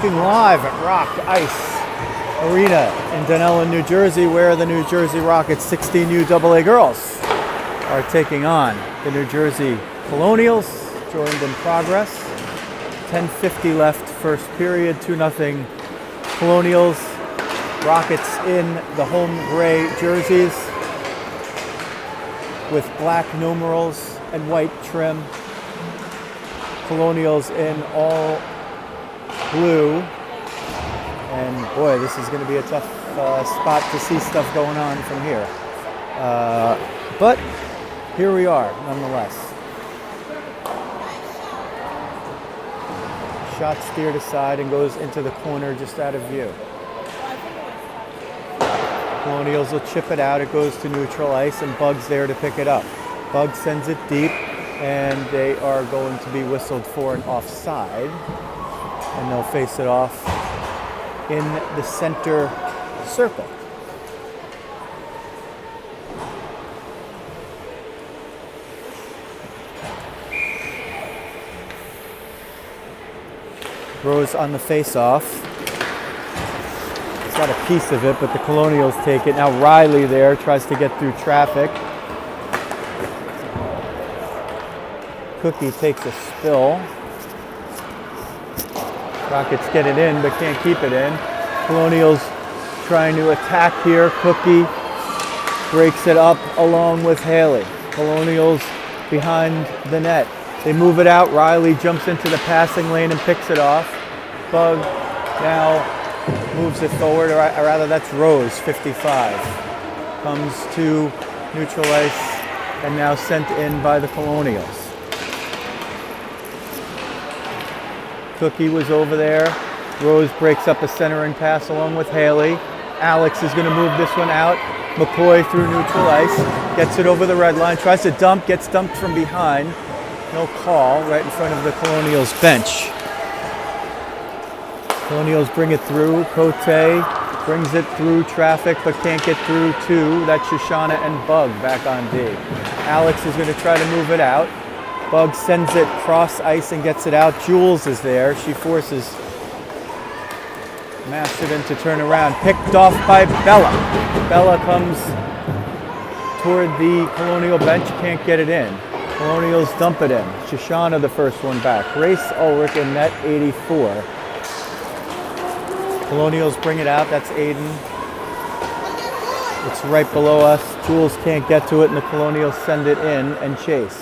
looking live at Rock Ice Arena in Dunellen, New Jersey, where the New Jersey Rockets 16U AA girls are taking on the New Jersey Colonials. Joined in progress. 10:50 left first period, 2-0 Colonials. Rockets in the home gray jerseys with black numerals and white trim. Colonials in all blue. And boy, this is going to be a tough spot to see stuff going on from here. But here we are, nonetheless. Shot steered aside and goes into the corner just out of view. Colonials will chip it out. It goes to neutral ice, and Bug's there to pick it up. Bug sends it deep, and they are going to be whistled for an offside. And they'll face it off in the center circle. Rose on the face-off. He's got a piece of it, but the Colonials take it. Now Riley there tries to get through traffic. Cookie takes a spill. Rockets get it in, but can't keep it in. Colonials trying to attack here. Cookie breaks it up along with Haley. Colonials behind the net. They move it out. Riley jumps into the passing lane and picks it off. Bug now moves it forward, or rather that's Rose, 55. Comes to neutral ice and now sent in by the Colonials. Cookie was over there. Rose breaks up a centering pass along with Haley. Alex is going to move this one out. McCoy through neutral ice. Gets it over the red line. Tries to dump. Gets dumped from behind. No call right in front of the Colonials bench. Colonials bring it through. Cote brings it through traffic but can't get through to that Shoshana and Bug back on D. Alex is going to try to move it out. Bug sends it cross ice and gets it out. Jules is there. She forces Masterton to turn around. Picked off by Bella. Bella comes toward the Colonial bench. Can't get it in. Colonials dump it in. Shoshana the first one back. Grace Ulrich in net 84. Colonials bring it out. That's Aiden. It's right below us. Jules can't get to it, and the Colonials send it in and chase.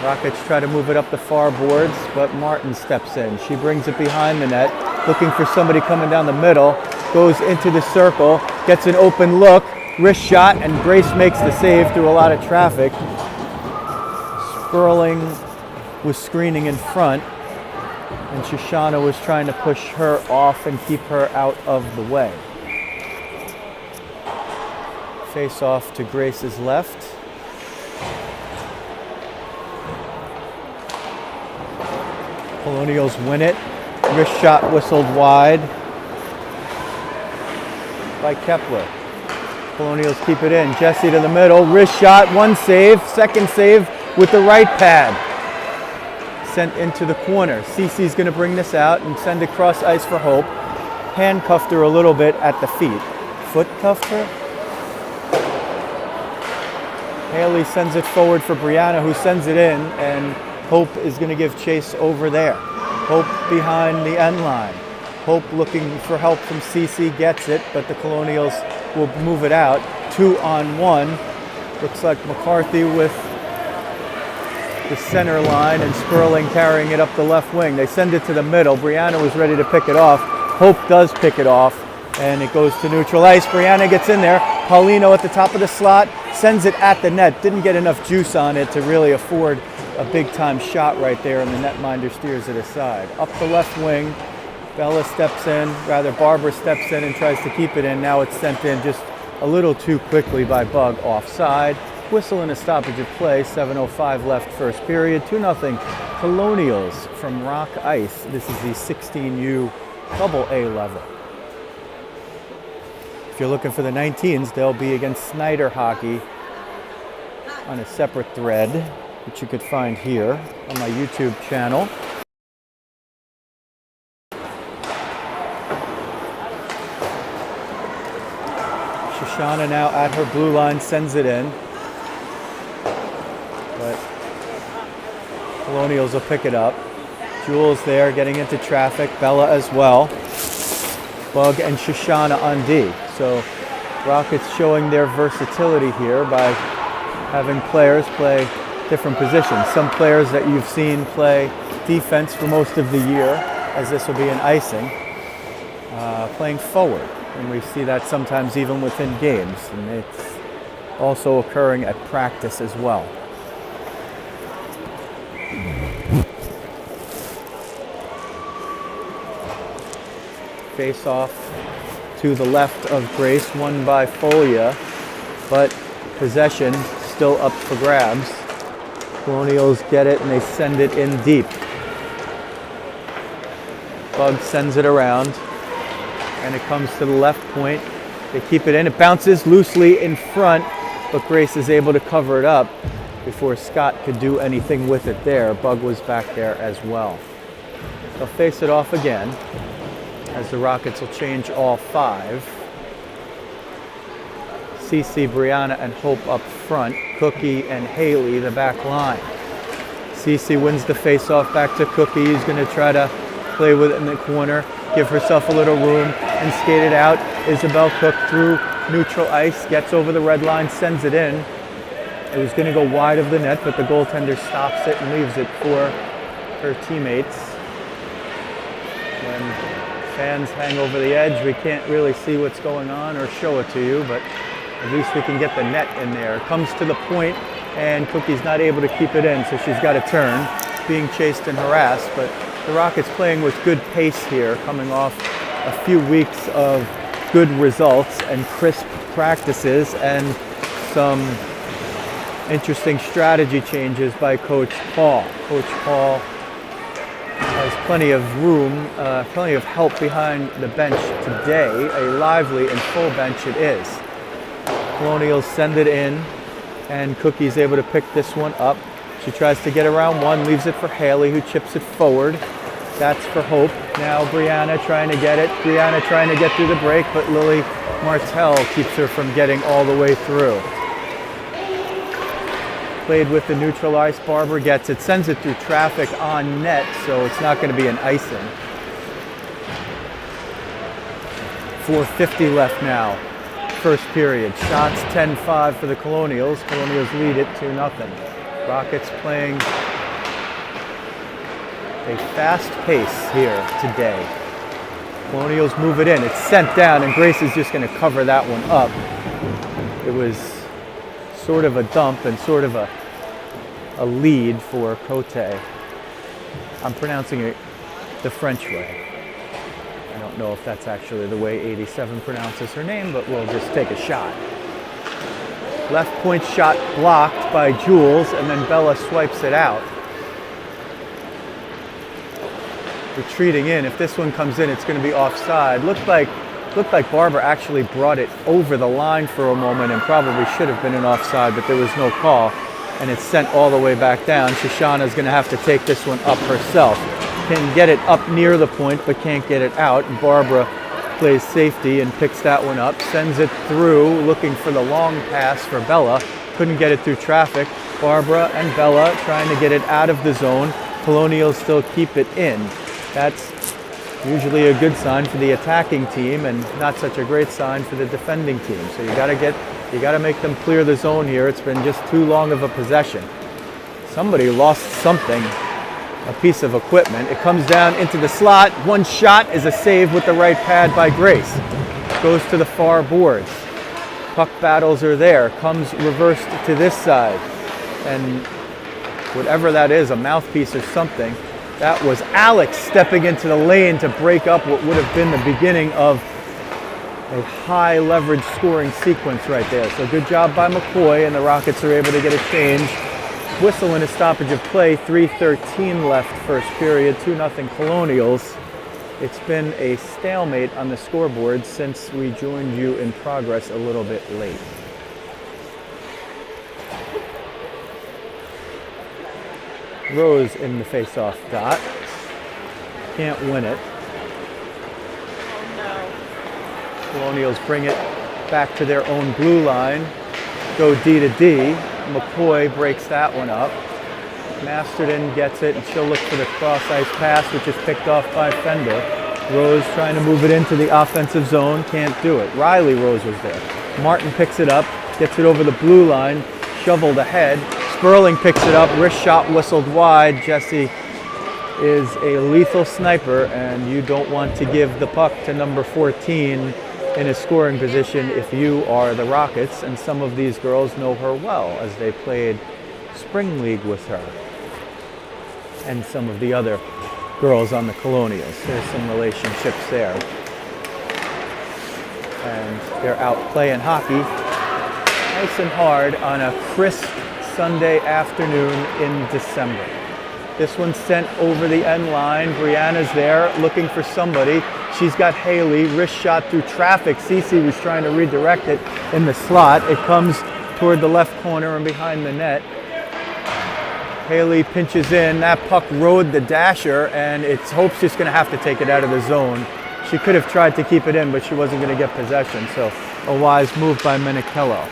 Rockets try to move it up the far boards, but Martin steps in. She brings it behind the net, looking for somebody coming down the middle. Goes into the circle, gets an open look. Wrist shot, and Grace makes the save through a lot of traffic. Sperling was screening in front, and Shoshana was trying to push her off and keep her out of the way. Face off to Grace's left. Colonials win it. Wrist shot whistled wide by Kepler. Colonials keep it in. Jesse to the middle. Wrist shot. One save. Second save with the right pad. Sent into the corner. Cece's going to bring this out and send it cross ice for Hope. Handcuffed her a little bit at the feet. Foot cuffed her. Haley sends it forward for Brianna, who sends it in, and Hope is going to give chase over there. Hope behind the end line. Hope looking for help from Cece, gets it, but the Colonials will move it out. 2-on-1. Looks like McCarthy with the center line and Sperling carrying it up the left wing. They send it to the middle. Brianna was ready to pick it off. Hope does pick it off, and it goes to neutral ice. Brianna gets in there. Paulino at the top of the slot, sends it at the net. Didn't get enough juice on it to really afford a big-time shot right there, and the netminder steers it aside. Up the left wing, Bella steps in, rather Barbara steps in and tries to keep it in. Now it's sent in just a little too quickly by Bug, offside. Whistle and a stoppage of play, 7:05 left first period, 2-0 Colonials from Rock Ice. This is the 16U AA level. If you're looking for the 19s, they'll be against Snyder Hockey on a separate thread, which you could find here on my YouTube channel. Shoshana now at her blue line, sends it in. But Colonials will pick it up. Jules there getting into traffic. Bella as well. Bug and Shoshana on D. So Rockets showing their versatility here by having players play different positions. Some players that you've seen play defense for most of the year, as this will be an icing, playing forward. And we see that sometimes even within games. And it's also occurring at practice as well. Face off to the left of Grace, won by Folia, but possession still up for grabs. Colonials get it and they send it in deep. Bug sends it around and it comes to the left point. They keep it in, it bounces loosely in front, but Grace is able to cover it up before Scott could do anything with it there. Bug was back there as well. They'll face it off again, as the Rockets will change all 5. Cece, Brianna, and Hope up front. Cookie and Haley the back line. Cece wins the face-off back to Cookie. He's going to try to play with it in the corner, give herself a little room, and skate it out. Isabel Cook through neutral ice, gets over the red line, sends it in. It was going to go wide of the net, but the goaltender stops it and leaves it for her teammates. When fans hang over the edge, we can't really see what's going on or show it to you, but at least we can get the net in there. Comes to the point, and Cookie's not able to keep it in, so she's got to turn, being chased and harassed. But the Rockets playing with good pace here, coming off a few weeks of good results and crisp practices and some interesting strategy changes by Coach Paul. Coach Paul has plenty of room, plenty of help behind the bench today. A lively and full bench it is. Colonials send it in, and Cookie's able to pick this one up. She tries to get around one, leaves it for Haley, who chips it forward. That's for Hope. Now Brianna trying to get it. Brianna trying to get through the break, but Lily Martell keeps her from getting all the way through. Played with the neutral ice. Barbara gets it, sends it through traffic on net, so it's not going to be an icing. 4:50 left now, first period. Shots 10-5 for the Colonials. Colonials lead it 2-0. Rockets playing a fast pace here today. Colonials move it in. It's sent down, and Grace is just going to cover that one up. It was sort of a dump and sort of a lead for Cote. I'm pronouncing it the French way. I don't know if that's actually the way 87 pronounces her name, but we'll just take a shot. Left point shot blocked by Jules, and then Bella swipes it out. Retreating in. If this one comes in, it's going to be offside. Looked like Barbara actually brought it over the line for a moment and probably should have been an offside, but there was no call, and it's sent all the way back down. Shoshana's going to have to take this one up herself. Can get it up near the point, but can't get it out. Barbara plays safety and picks that one up, sends it through, looking for the long pass for Bella. Couldn't get it through traffic. Barbara and Bella trying to get it out of the zone. Colonials still keep it in. That's usually a good sign for the attacking team and not such a great sign for the defending team. So you got to make them clear the zone here. It's been just too long of a possession. Somebody lost something, a piece of equipment. It comes down into the slot. One shot is a save with the right pad by Grace. Goes to the far boards. Puck battles are there. Comes reversed to this side. And whatever that is, a mouthpiece or something, that was Alex stepping into the lane to break up what would have been the beginning of a high leverage scoring sequence right there. So good job by McCoy, and the Rockets are able to get a change. Whistle and a stoppage of play, 3:13 left first period, 2-0 Colonials. It's been a stalemate on the scoreboard since we joined you in progress a little bit late. Rose in the face-off dot. Can't win it. Oh no. Colonials bring it back to their own blue line, go D to D. McCoy breaks that one up. Masterton gets it, and she'll look for the cross-ice pass, which is picked off by Fender. Rose trying to move it into the offensive zone, can't do it. Riley Rose was there. Martin picks it up, gets it over the blue line, shoveled ahead. Sperling picks it up, wrist shot whistled wide. Jesse is a lethal sniper, and you don't want to give the puck to number 14 in a scoring position if you are the Rockets, and some of these girls know her well as they played spring league with her, and some of the other girls on the Colonials. There's some relationships there. And they're out playing hockey nice and hard on a crisp Sunday afternoon in December. This one's sent over the end line. Brianna's there looking for somebody. She's got Haley, wrist shot through traffic. Cece was trying to redirect it in the slot. It comes toward the left corner and behind the net. Haley pinches in. That puck rode the dasher, and it's Hope's just going to have to take it out of the zone. She could have tried to keep it in, but she wasn't going to get possession, so a wise move by Menichello.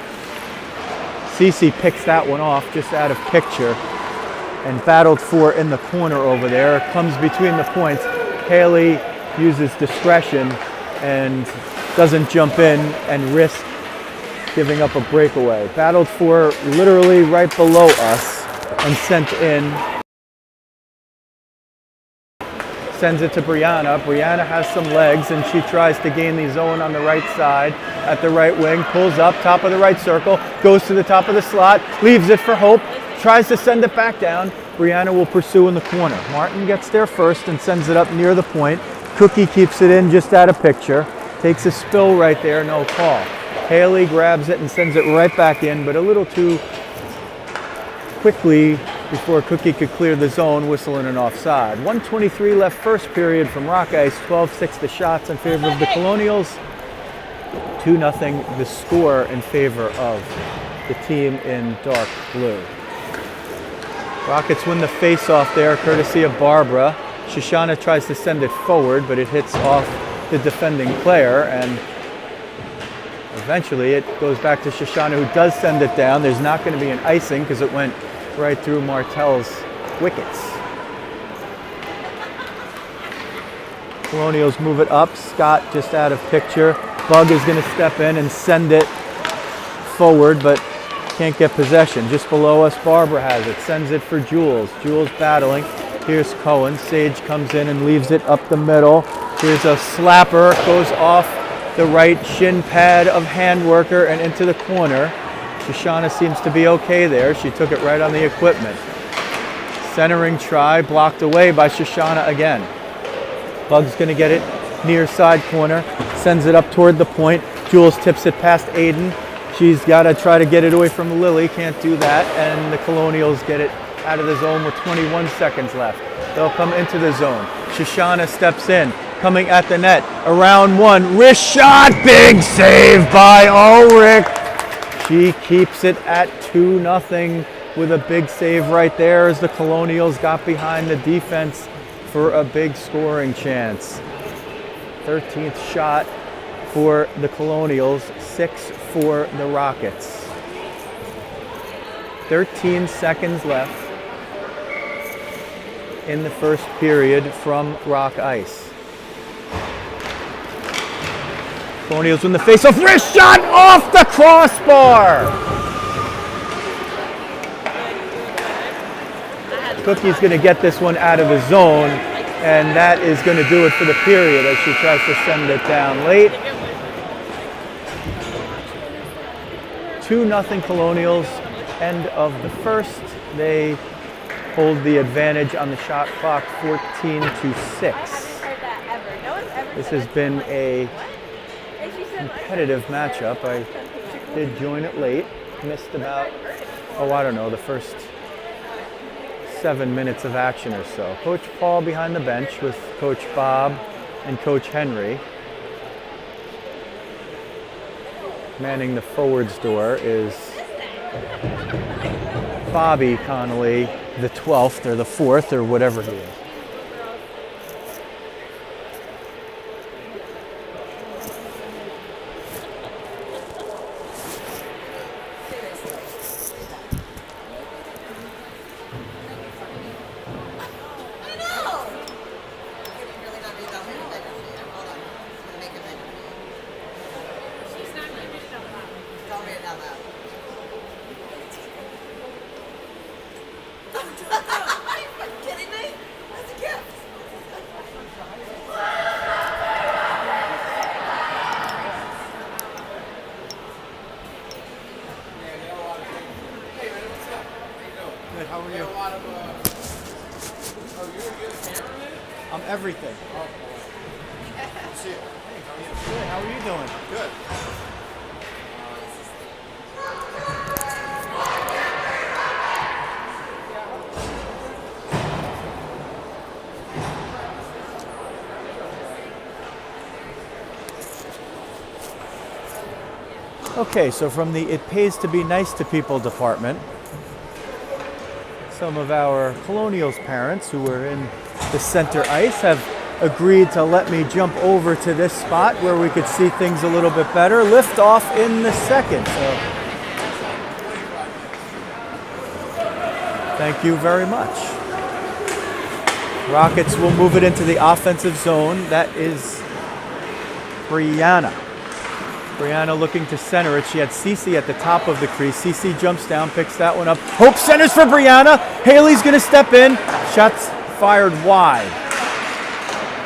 Cece picks that one off just out of picture and battled for in the corner over there. Comes between the points. Haley uses discretion and doesn't jump in and risk giving up a breakaway. Battled for literally right below us and sent in. Sends it to Brianna. Brianna has some legs and she tries to gain the zone on the right side at the right wing. Pulls up, top of the right circle, goes to the top of the slot, leaves it for Hope, tries to send it back down. Brianna will pursue in the corner. Martin gets there first and sends it up near the point. Cookie keeps it in just out of picture. Takes a spill right there, no call. Haley grabs it and sends it right back in, but a little too quickly before Cookie could clear the zone, whistling an offside. 1:23 left first period from Rock Ice. 12-6 the shots in favor of the Colonials. 2-0 the score in favor of the team in dark blue. Rockets win the face-off there, courtesy of Barbara. Shoshana tries to send it forward, but it hits off the defending player, and eventually it goes back to Shoshana, who does send it down. There's not going to be an icing because it went right through Martell's wickets. Colonials move it up. Scott just out of picture. Bug is going to step in and send it forward, but can't get possession. Just below us, Barbara has it. Sends it for Jules. Jules battling. Here's Cohen. Sage comes in and leaves it up the middle. Here's a slapper. Goes off the right shin pad of Handworker and into the corner. Shoshana seems to be okay there. She took it right on the equipment. Centering try blocked away by Shoshana again. Bug's going to get it near side corner. Sends it up toward the point. Jules tips it past Aiden. She's got to try to get it away from Lily. Can't do that. And the Colonials get it out of the zone with 21 seconds left. They'll come into the zone. Shoshana steps in. Coming at the net. Around one. Wrist shot. Big save by Ulrich. She keeps it at 2-0 with a big save right there as the Colonials got behind the defense for a big scoring chance. 13th shot for the Colonials, 6 for the Rockets. 13 seconds left in the first period from Rock Ice. Colonials win the face-off. Wrist shot off the crossbar! Cookie's going to get this one out of the zone, and that is going to do it for the period as she tries to send it down late. 2-0 Colonials, end of the first. They hold the advantage on the shot clock, 14-6. This has been a competitive matchup. I did join it late, missed about, the first 7 minutes of action or so. Coach Paul behind the bench with Coach Bob and Coach Henry. Manning the forwards door is Bobby Connolly, the 12th or the 4th or whatever he is. Are you kidding me? That's a gift. Good, how are you? I'm everything. Good, how are you doing? Good. Okay, so from the It Pays to Be Nice to People department, some of our Colonials parents who were in the center ice have agreed to let me jump over to this spot where we could see things a little bit better. Lift off in the second. So thank you very much. Rockets will move it into the offensive zone. That is Brianna. Brianna looking to center it. She had Cece at the top of the crease. Cece jumps down, picks that one up. Hope centers for Brianna. Haley's going to step in. Shots fired wide.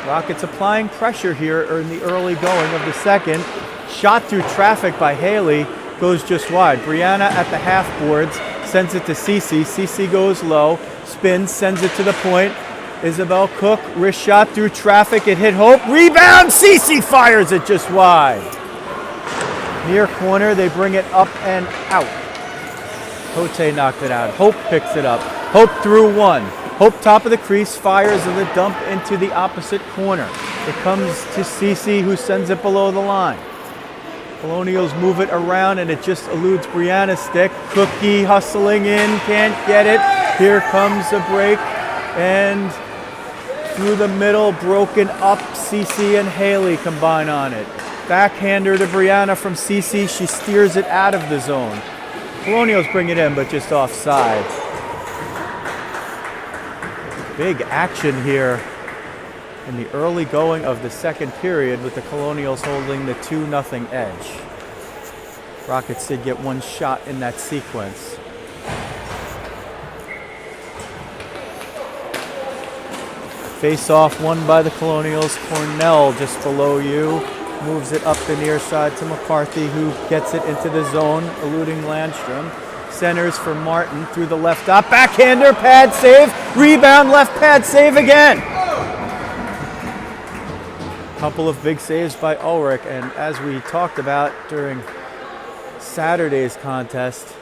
Rockets applying pressure here in the early going of the second. Shot through traffic by Haley. Goes just wide. Brianna at the half boards. Sends it to Cece. Cece goes low. Spins. Sends it to the point. Isabel Cook. Wrist shot through traffic. It hit Hope. Rebound. Cece fires it just wide. Near corner, they bring it up and out. Cote knocked it out. Hope picks it up. Hope through one. Hope top of the crease, fires the dump into the opposite corner. It comes to Cece, who sends it below the line. Colonials move it around, and it just eludes Brianna's stick. Cookie hustling in, can't get it. Here comes a break, and through the middle, broken up. Cece and Haley combine on it. Backhander to Brianna from Cece. She steers it out of the zone. Colonials bring it in, but just offside. Big action here in the early going of the second period with the Colonials holding the 2-0 edge. Rockets did get one shot in that sequence. Face off won by the Colonials. Cornell just below you. Moves it up the near side to McCarthy, who gets it into the zone, eluding Landstrom. Centers for Martin through the left dot. Backhander, pad save. Rebound, left pad save again. Couple of big saves by Ulrich, and as we talked about during Saturday's contest,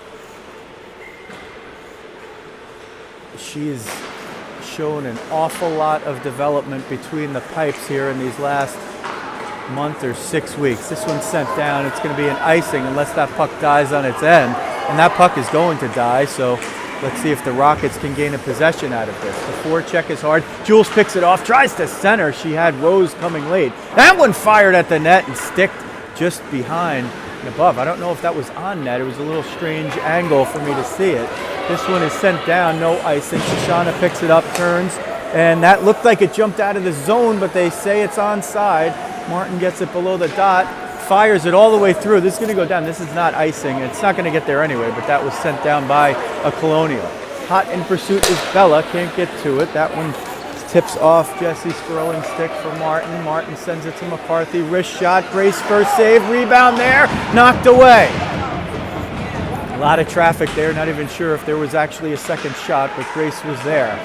she's shown an awful lot of development between the pipes here in these last month or 6 weeks. This one's sent down. It's going to be an icing unless that puck dies on its end, and that puck is going to die, so let's see if the Rockets can gain a possession out of this. The forecheck is hard. Jules picks it off, tries to center. She had Rose coming late. That one fired at the net and sticked just behind and above. I don't know if that was on net. It was a little strange angle for me to see it. This one is sent down, no icing. Shoshana picks it up, turns, and that looked like it jumped out of the zone, but they say it's onside. Martin gets it below the dot, fires it all the way through. This is going to go down. This is not icing. It's not going to get there anyway, but that was sent down by a Colonial. Hot in pursuit is Bella. Can't get to it. That one tips off Jesse's throwing stick for Martin. Martin sends it to McCarthy. Wrist shot. Grace first save. Rebound there. Knocked away. A lot of traffic there. Not even sure if there was actually a second shot, but Grace was there.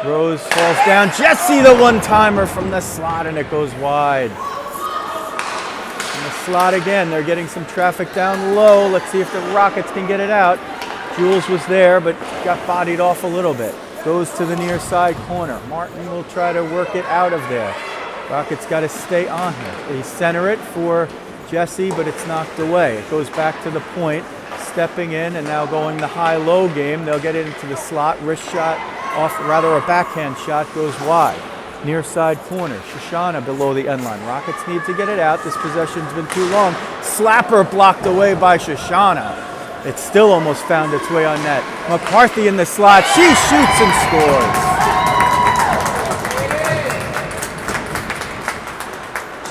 Rose falls down. Jesse, the one-timer from the slot, and it goes wide. In the slot again. They're getting some traffic down low. Let's see if the Rockets can get it out. Jules was there, but got bodied off a little bit. Goes to the near side corner. Martin will try to work it out of there. Rockets got to stay on her. They center it for Jesse, but it's knocked away. It goes back to the point. Stepping in and now going the high-low game. They'll get it into the slot. Wrist shot off, rather a backhand shot goes wide. Near side corner. Shoshana below the end line. Rockets need to get it out. This possession's been too long. Slapper blocked away by Shoshana. It still almost found its way on net. McCarthy in the slot. She shoots and scores.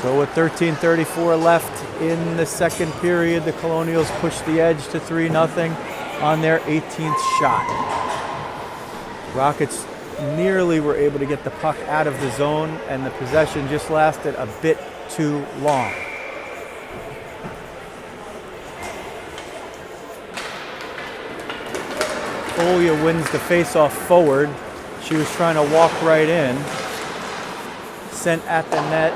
So with 13:34 left in the second period, the Colonials push the edge to 3-0 on their 18th shot. Rockets nearly were able to get the puck out of the zone, and the possession just lasted a bit too long. Folia wins the face-off forward. She was trying to walk right in. Sent at the net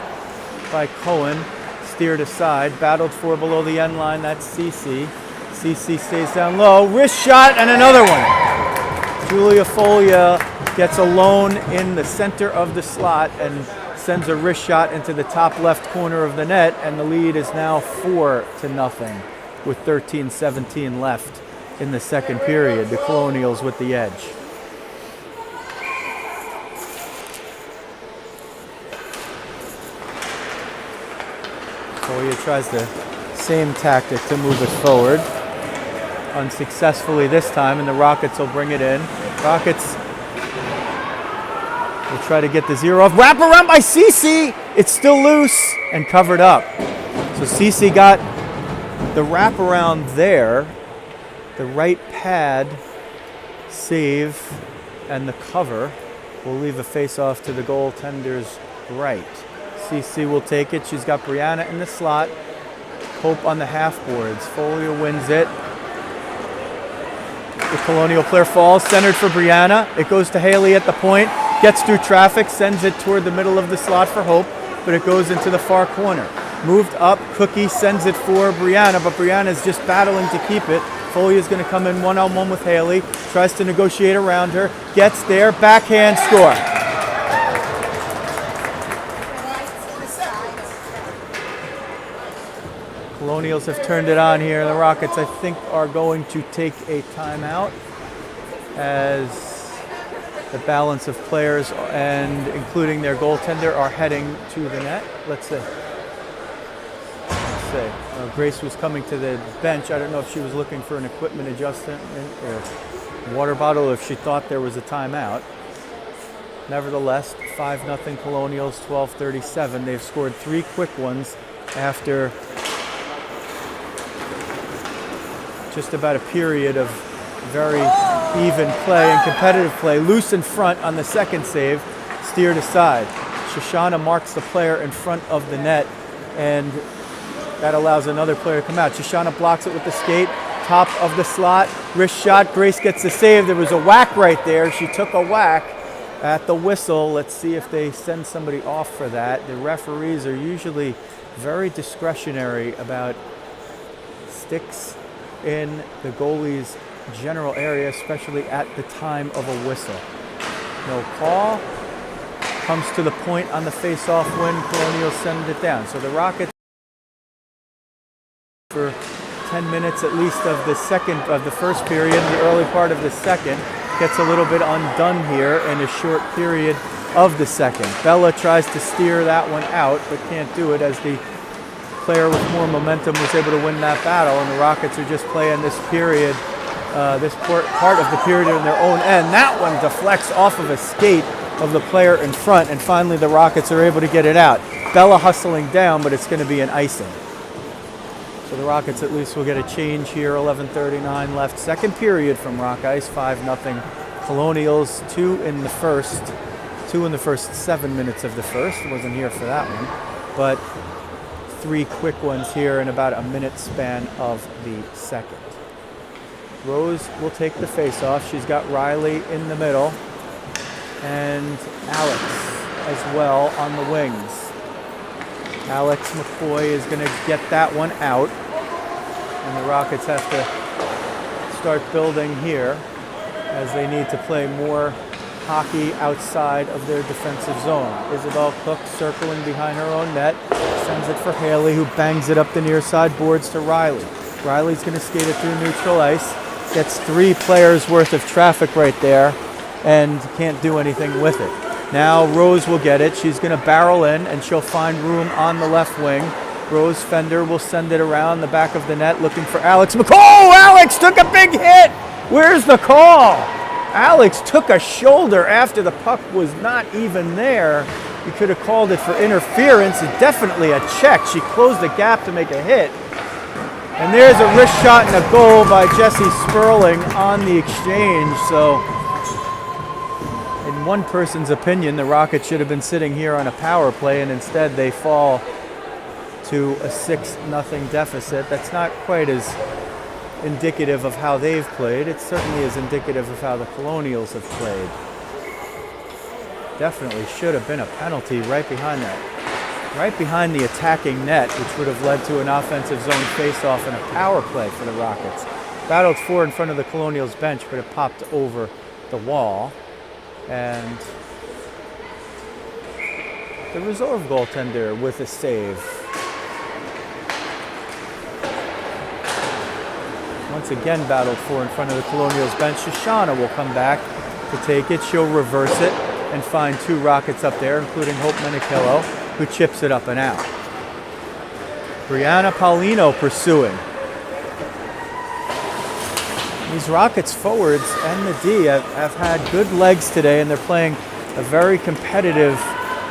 by Cohen. Steered aside. Battled for below the end line. That's Cece. Cece stays down low. Wrist shot and another one. Julia Folia gets alone in the center of the slot and sends a wrist shot into the top left corner of the net, and the lead is now 4-0 with 13:17 left in the second period. The Colonials with the edge. Folia tries the same tactic to move it forward. Unsuccessfully this time, and the Rockets will bring it in. Rockets will try to get the zero off. Wrap around by Cece. It's still loose and covered up. So Cece got the wraparound there, the right pad save, and the cover will leave a face-off to the goaltender's right. Cece will take it. She's got Brianna in the slot. Hope on the half boards. Folia wins it. The Colonial player falls, centered for Brianna. It goes to Haley at the point. Gets through traffic, sends it toward the middle of the slot for Hope, but it goes into the far corner. Moved up, Cookie sends it for Brianna, but Brianna's just battling to keep it. Folia's going to come in one-on-one with Haley, tries to negotiate around her, gets there, backhand score. Colonials have turned it on here. The Rockets, I think, are going to take a timeout as the balance of players, and including their goaltender, are heading to the net. Let's see. Grace was coming to the bench. I don't know if she was looking for an equipment adjustment or water bottle, or if she thought there was a timeout. Nevertheless, 5-0 Colonials, 12:37. They've scored 3 quick ones after just about a period of very even play and competitive play. Loose in front on the second save, steered aside. Shoshana marks the player in front of the net, and that allows another player to come out. Shoshana blocks it with the skate, top of the slot, wrist shot. Grace gets the save. There was a whack right there. She took a whack at the whistle. Let's see if they send somebody off for that. The referees are usually very discretionary about sticks in the goalie's general area, especially at the time of a whistle. No call. Comes to the point on the face-off win. Colonials send it down. So the Rockets, for 10 minutes at least of the first period, the early part of the second, gets a little bit undone here in a short period of the second. Bella tries to steer that one out, but can't do it as the player with more momentum was able to win that battle, and the Rockets are just playing this period, this part of the period in their own end. That one deflects off of a skate of the player in front, and finally the Rockets are able to get it out. Bella hustling down, but it's going to be an icing. So the Rockets at least will get a change here. 11:39 left. Second period from Rock Ice, 5-0 Colonials. 2 in the first 7 minutes of the first. Wasn't here for that one, but 3 quick ones here in about a minute span of the second. Rose will take the face-off. She's got Riley in the middle and Alex as well on the wings. Alex McCoy is going to get that one out, and the Rockets have to start building here as they need to play more hockey outside of their defensive zone. Isabel Cook circling behind her own net, sends it for Haley, who bangs it up the near side boards to Riley. Riley's going to skate it through neutral ice, gets 3 players worth of traffic right there, and can't do anything with it. Now Rose will get it. She's going to barrel in, and she'll find room on the left wing. Rose Fender will send it around the back of the net looking for Alex McCoy. Oh, Alex took a big hit. Where's the call? Alex took a shoulder after the puck was not even there. You could have called it for interference. It's definitely a check. She closed the gap to make a hit. And there's a wrist shot and a goal by Jessie Sperling on the exchange. So In one person's opinion, the Rockets should have been sitting here on a power play, and instead they fall to a 6-0 deficit. That's not quite as indicative of how they've played. It certainly is indicative of how the Colonials have played. Definitely should have been a penalty right behind that. Right behind the attacking net, which would have led to an offensive zone face-off and a power play for the Rockets. Battled for in front of the Colonials bench, but it popped over the wall. And the reserve goaltender with a save. Once again battled for in front of the Colonials bench. Shoshana will come back to take it. She'll reverse it and find two Rockets up there, including Hope Menikillo, who chips it up and out. Brianna Paulino pursuing. These Rockets forwards and the D have had good legs today, and they're playing a very competitive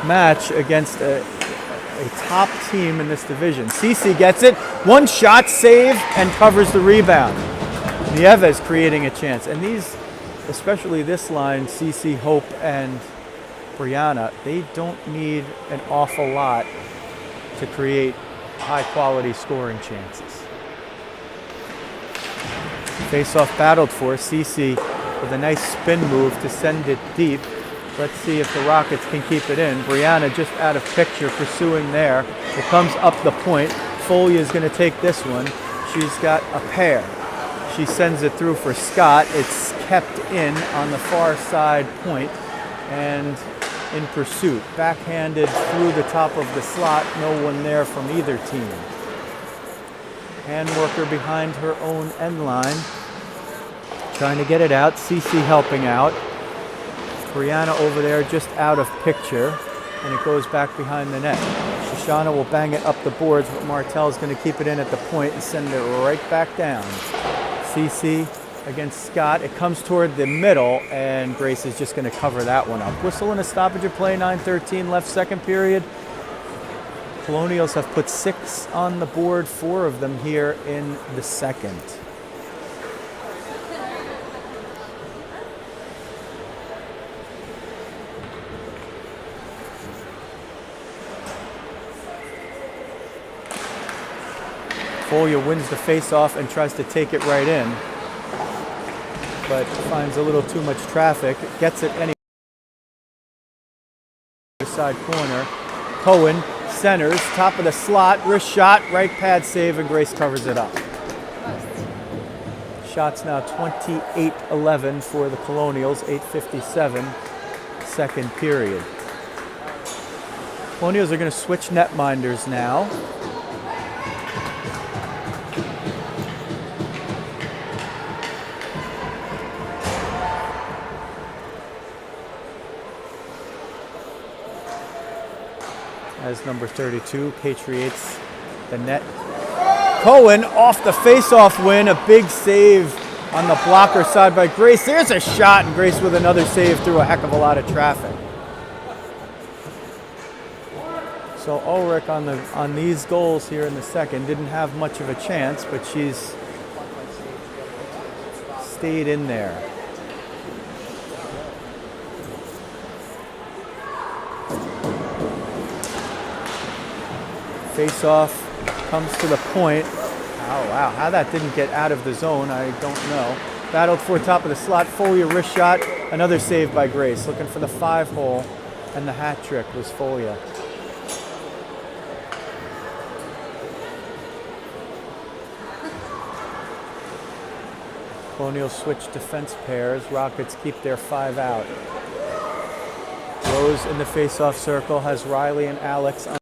match against a top team in this division. Cece gets it, one shot, save, and covers the rebound. Nieves creating a chance. And these, especially this line, Cece, Hope, and Brianna, they don't need an awful lot to create high-quality scoring chances. Face-off battled for. Cece with a nice spin move to send it deep. Let's see if the Rockets can keep it in. Brianna just out of picture, pursuing there. It comes up the point. Folia is going to take this one. She's got a pair. She sends it through for Scott. It's kept in on the far side point and in pursuit. Backhanded through the top of the slot. No one there from either team. Hand worker behind her own end line. Trying to get it out. Cece helping out. Brianna over there just out of picture, and it goes back behind the net. Shoshana will bang it up the boards, but Martell's going to keep it in at the point and send it right back down. Cece against Scott. It comes toward the middle, and Grace is just going to cover that one up. Whistle and a stoppage of play, 9:13 left, second period. Colonials have put 6 on the board, 4 of them here in the second. Folia wins the face-off and tries to take it right in, but finds a little too much traffic. Gets it anyway. Side corner. Cohen centers, top of the slot, wrist shot, right pad save, and Grace covers it up. Shots now 28-11 for the Colonials, 8:57, second period. Colonials are going to switch netminders now. As number 32 patriates the net. Cohen off the face-off win, a big save on the blocker side by Grace. There's a shot, and Grace with another save through a heck of a lot of traffic. So Ulrich on these goals here in the second didn't have much of a chance, but she's stayed in there. Face-off comes to the point. Oh, wow. How that didn't get out of the zone, I don't know. Battled for top of the slot. Folia wrist shot. Another save by Grace. Looking for the 5-hole, and the hat trick was Folia. Colonials switch defense pairs. Rockets keep their 5 out. Rose in the face-off circle has Riley and Alex on.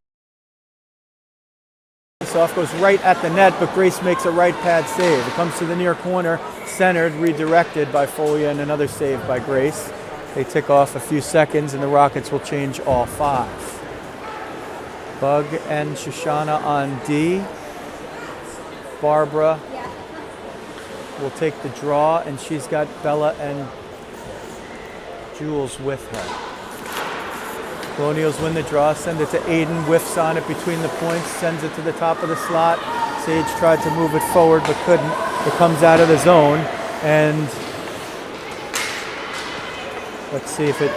Off goes right at the net, but Grace makes a right pad save. It comes to the near corner, centered, redirected by Folia, and another save by Grace. They tick off a few seconds, and the Rockets will change all 5. Bug and Shoshana on D. Barbara will take the draw, and she's got Bella and Jules with her. Colonials win the draw, send it to Aiden, whiffs on it between the points, sends it to the top of the slot. Sage tried to move it forward but couldn't. It comes out of the zone, and let's see if it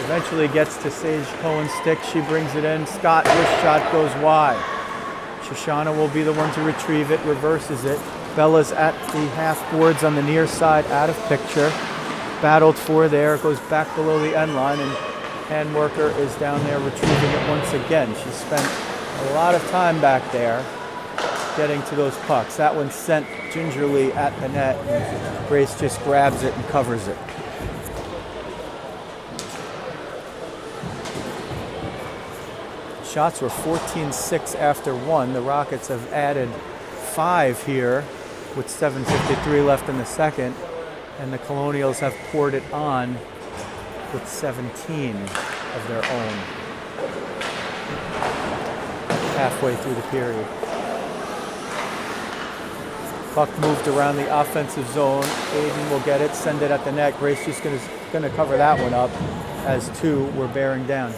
Eventually gets to Sage Cohen's stick. She brings it in. Scott, wrist shot goes wide. Shoshana will be the one to retrieve it, reverses it. Bella's at the half boards on the near side, out of picture. Battled for there, goes back below the end line, and hand worker is down there retrieving it once again. She spent a lot of time back there getting to those pucks. That one sent gingerly at the net, and Grace just grabs it and covers it. Shots were 14-6 after one. The Rockets have added 5 here with 7:53 left in the second, and the Colonials have poured it on with 17 of their own halfway through the period. Puck moved around the offensive zone. Aiden will get it, send it at the net. Grace just going to cover that one up as 2 were bearing down.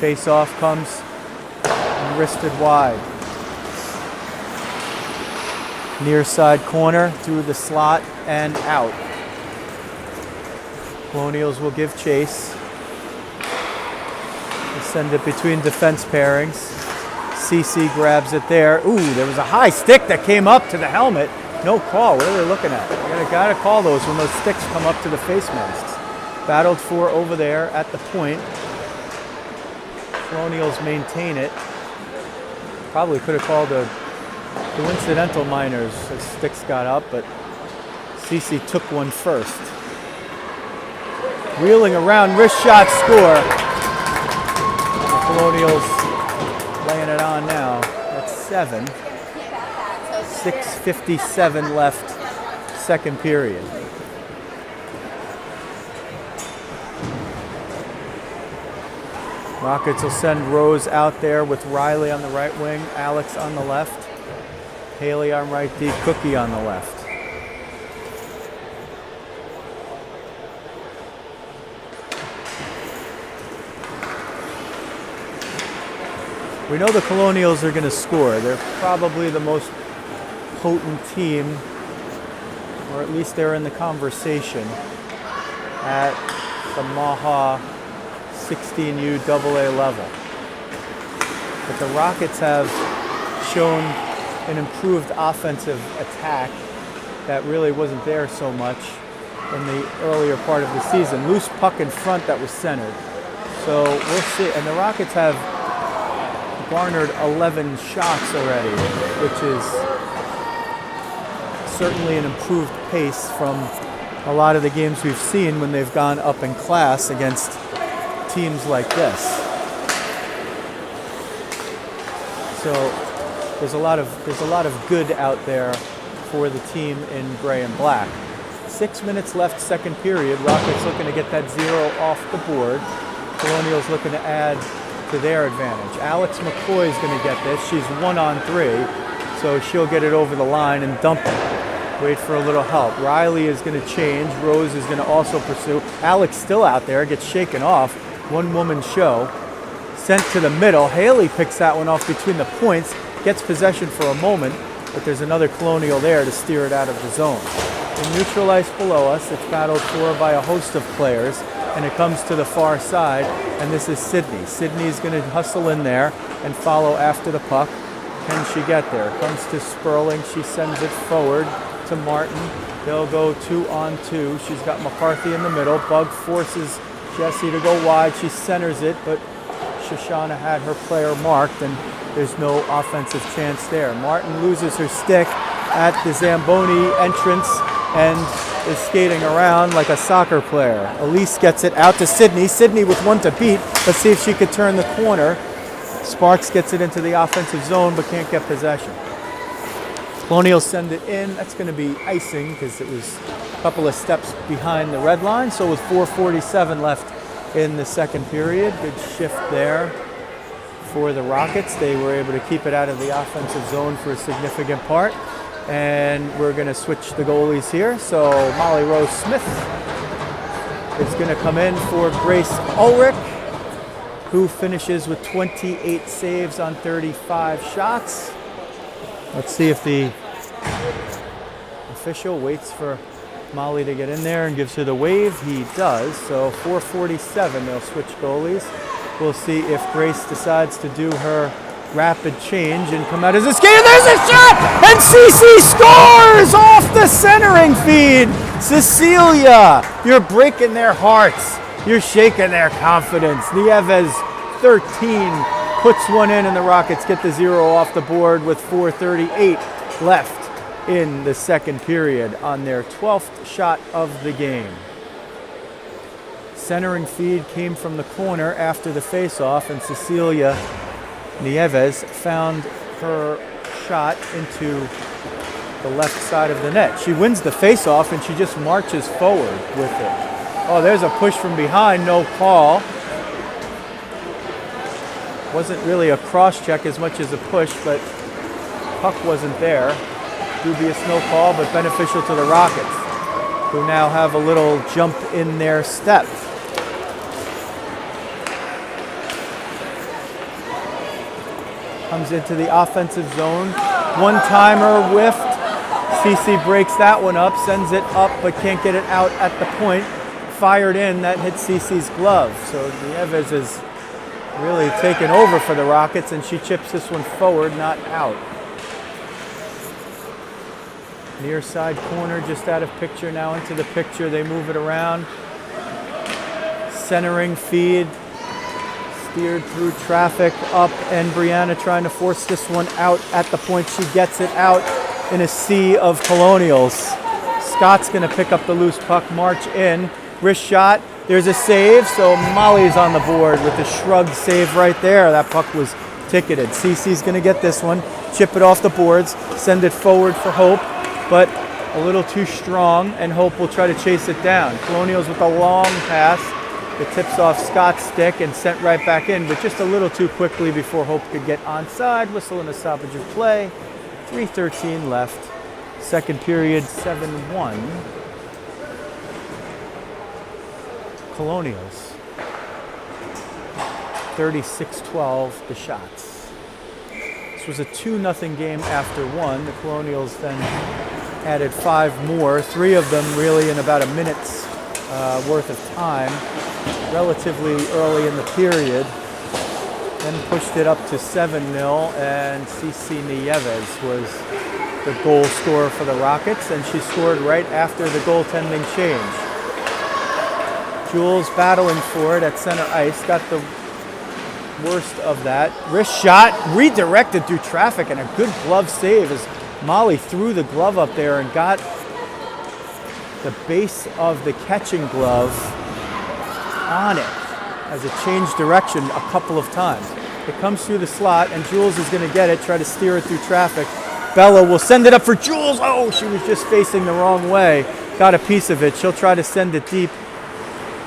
Face-off comes and wristed wide. Near side corner through the slot and out. Colonials will give chase. They send it between defense pairings. CC grabs it there. Ooh, there was a high stick that came up to the helmet. No call. What are they looking at? You gotta call those when those sticks come up to the face masks. Battled for over there at the point. Colonials maintain it. Probably could have called a coincidental minors as sticks got up, but CC took one first. Wheeling around, wrist shot, score. The Colonials laying it on now at 7. 6:57 left, second period. Rockets will send Rose out there with Riley on the right wing, Alex on the left, Haley on right D, Cookie on the left. We know the Colonials are going to score. They're probably the most potent team, or at least they're in the conversation at the Maha 16U AA level. But the Rockets have shown an improved offensive attack that really wasn't there so much in the earlier part of the season. Loose puck in front that was centered. So we'll see. And the Rockets have garnered 11 shots already, which is certainly an improved pace from a lot of the games we've seen when they've gone up in class against teams like this. So there's a lot of good out there for the team in gray and black. 6 minutes left, second period. Rockets looking to get that 0 off the board. Colonials looking to add to their advantage. Alex McCoy is going to get this. She's 1-on-3, so she'll get it over the line and dump it. Wait for a little help. Riley is going to change. Rose is going to also pursue. Alex still out there, gets shaken off. One-woman show. Sent to the middle. Haley picks that one off between the points. Gets possession for a moment, but there's another Colonial there to steer it out of the zone. In neutral ice below us, it's battled for by a host of players, and it comes to the far side, and this is Sydney. Sydney's going to hustle in there and follow after the puck. Can she get there? Comes to Sperling. She sends it forward to Martin. They'll go 2-on-2. She's got McCarthy in the middle. Bug forces Jessie to go wide. She centers it, but Shoshana had her player marked, and there's no offensive chance there. Martin loses her stick at the Zamboni entrance and is skating around like a soccer player. Elise gets it out to Sydney. Sydney with one to beat. Let's see if she could turn the corner. Sparks gets it into the offensive zone but can't get possession. Colonials send it in. That's going to be icing because it was a couple of steps behind the red line. So with 4:47 left in the second period, good shift there for the Rockets. They were able to keep it out of the offensive zone for a significant part. And we're going to switch the goalies here. So Molly Rose Smith is going to come in for Grace Ulrich, who finishes with 28 saves on 35 shots. Let's see if the official waits for Molly to get in there and gives her the wave. He does. So 4:47, they'll switch goalies. We'll see if Grace decides to do her rapid change and come out as a skater. There's a shot! And Cece scores off the centering feed! Cecilia, you're breaking their hearts. You're shaking their confidence. Nieves, 13, puts one in, and the Rockets get the 0 off the board with 4:38 left in the second period on their 12th shot of the game. Centering feed came from the corner after the face-off, and Cecilia Nieves found her shot into the left side of the net. She wins the face-off, and she just marches forward with it. Oh, there's a push from behind, no call. Wasn't really a cross-check as much as a push, but puck wasn't there. Dubious no call, but beneficial to the Rockets, who now have a little jump in their step. Comes into the offensive zone. One-timer whiffed. Cece breaks that one up, sends it up, but can't get it out at the point. Fired in, that hit Cece's glove. So Nieves is really taken over for the Rockets, and she chips this one forward, not out. Near side corner, just out of picture, now into the picture. They move it around. Centering feed, steered through traffic up, and Brianna trying to force this one out at the point. She gets it out in a sea of Colonials. Scott's going to pick up the loose puck, march in. Wrist shot, there's a save, so Molly's on the board with the shrug save right there. That puck was ticketed. Cece's going to get this one, chip it off the boards, send it forward for Hope, but a little too strong, and Hope will try to chase it down. Colonials with a long pass. It tips off Scott's stick and sent right back in, but just a little too quickly before Hope could get onside. Whistle and a stoppage of play. 3:13 left. Second period, 7-1. Colonials. 36-12 the shots. This was a 2-0 game after one. The Colonials then added 5 more, 3 of them really in about a minute's worth of time, relatively early in the period. Then pushed it up to 7-0, and Cece Nieves was the goal scorer for the Rockets, and she scored right after the goaltending change. Jules battling for it at center ice, got the worst of that. Wrist shot, redirected through traffic, and a good glove save as Molly threw the glove up there and got the base of the catching glove on it as it changed direction a couple of times. It comes through the slot, and Jules is going to get it, try to steer it through traffic. Bella will send it up for Jules. Oh, she was just facing the wrong way. Got a piece of it. She'll try to send it deep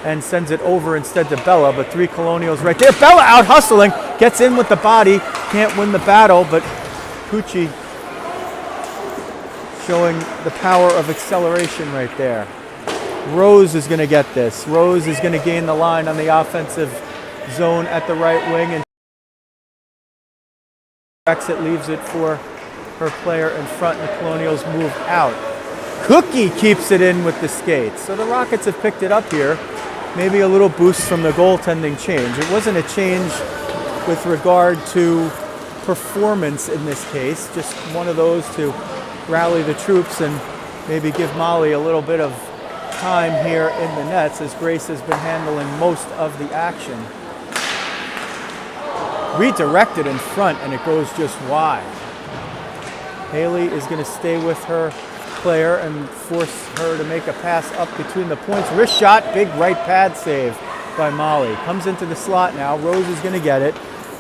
and sends it over instead to Bella, but 3 Colonials right there. Bella out hustling, gets in with the body, can't win the battle, but Pucci showing the power of acceleration right there. Rose is going to get this. Rose is going to gain the line on the offensive zone at the right wing, and Brexit leaves it for her player in front, and the Colonials move out. Cookie keeps it in with the skates. So the Rockets have picked it up here. Maybe a little boost from the goaltending change. It wasn't a change with regard to performance in this case, just one of those to rally the troops and maybe give Molly a little bit of time here in the nets, as Grace has been handling most of the action. Redirected in front, and it goes just wide. Haley is going to stay with her player and force her to make a pass up between the points. Wrist shot, big right pad save by Molly. Comes into the slot now. Rose is going to get it.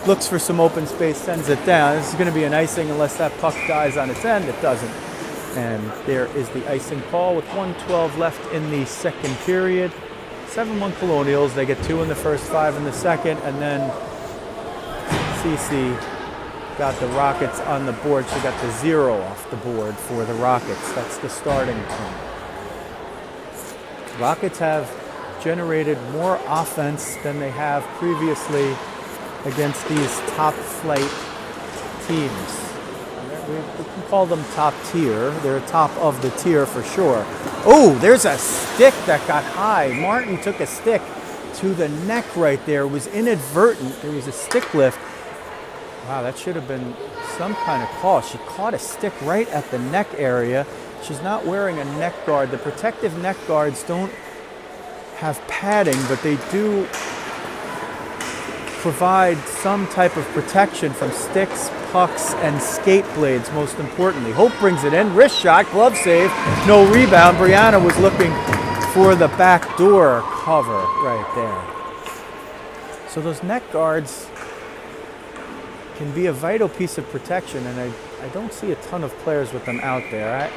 Looks for some open space, sends it down. This is going to be an icing unless that puck dies on its end. It doesn't. And there is the icing call with 1:12 left in the second period. 7-1 Colonials. They get 2 in the first, 5 in the second, and then Cece got the Rockets on the board. She got the 0 off the board for the Rockets. That's the starting point. Rockets have generated more offense than they have previously against these top flight teams. They're We can call them top tier. They're top of the tier for sure. Oh, there's a stick that got high. Martin took a stick to the neck right there. It was inadvertent. There was a stick lift. Wow, that should have been some kind of call. She caught a stick right at the neck area. She's not wearing a neck guard. The protective neck guards don't have padding, but they do provide some type of protection from sticks, pucks, and skate blades, most importantly. Hope brings it in. Wrist shot, glove save, no rebound. Brianna was looking for the back door cover right there. So those neck guards can be a vital piece of protection, and I don't see a ton of players with them out there. I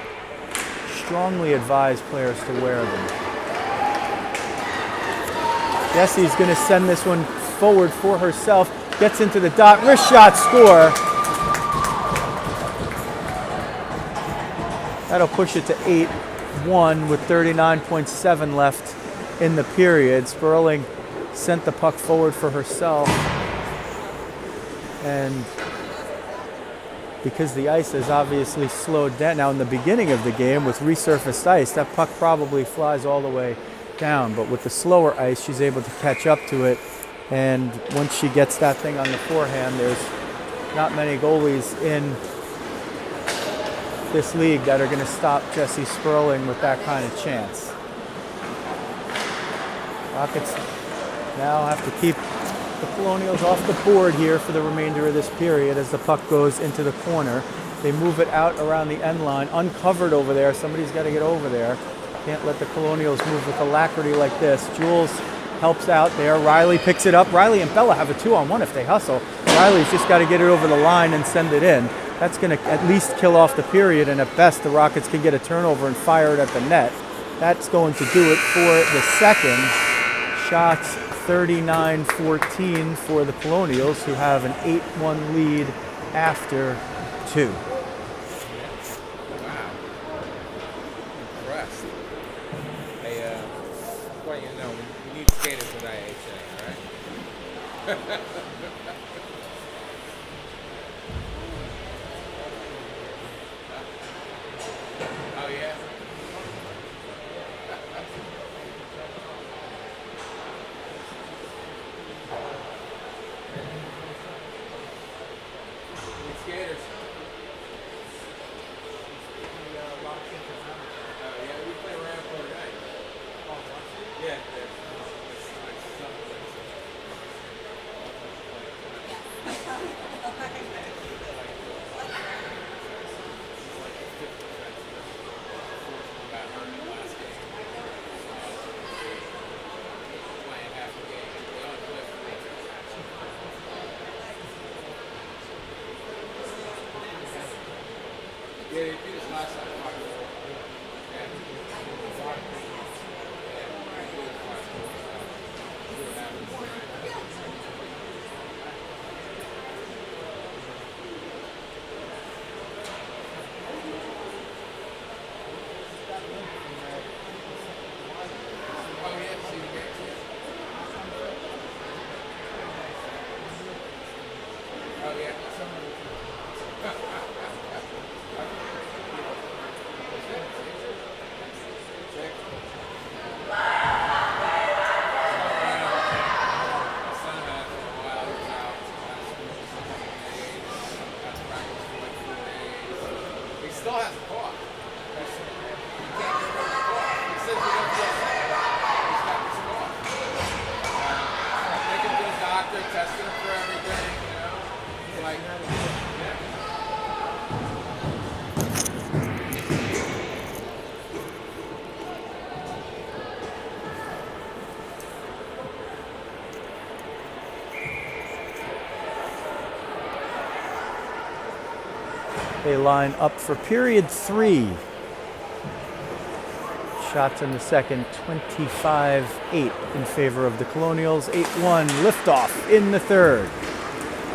strongly advise players to wear them. Jessie's going to send this one forward for herself, gets into the dot, wrist shot, score. That'll push it to 8-1 with 39.7 left in the period. Sperling sent the puck forward for herself, and because the ice has obviously slowed down now in the beginning of the game with resurfaced ice, that puck probably flies all the way down, but with the slower ice she's able to catch up to it, and once she gets that thing on the forehand, there's not many goalies in this league that are going to stop Jessie Sperling with that kind of chance. Rockets now have to keep the Colonials off the board here for the remainder of this period as the puck goes into the corner. They move it out around the end line, uncovered over there. Somebody's got to get over there. Can't let the Colonials move with alacrity like this. Jules helps out there. Riley picks it up. Riley and Bella have a 2-on-1 if they hustle. Riley's just got to get it over the line and send it in. That's going to at least kill off the period, and at best the Rockets can get a turnover and fire it at the net. That's going to do it for the second. Shots 39-14 for the Colonials, who have an 8-1 lead after 2. Wow. Impressed. Hey, well, you know, we need skaters with IHA, right? Oh, yeah? Skaters. Yeah, we play around for a night. Yeah, yeah, they do this last time. Oh, yeah. He still has a cough. You can't get rid of the cough. He says he doesn't feel sick. He's got this cough. Take him to the doctor, tested him for everything, you know. Like, yeah. They line up for period 3. Shots in the second, 25-8 in favor of the Colonials. 8-1 liftoff in the third.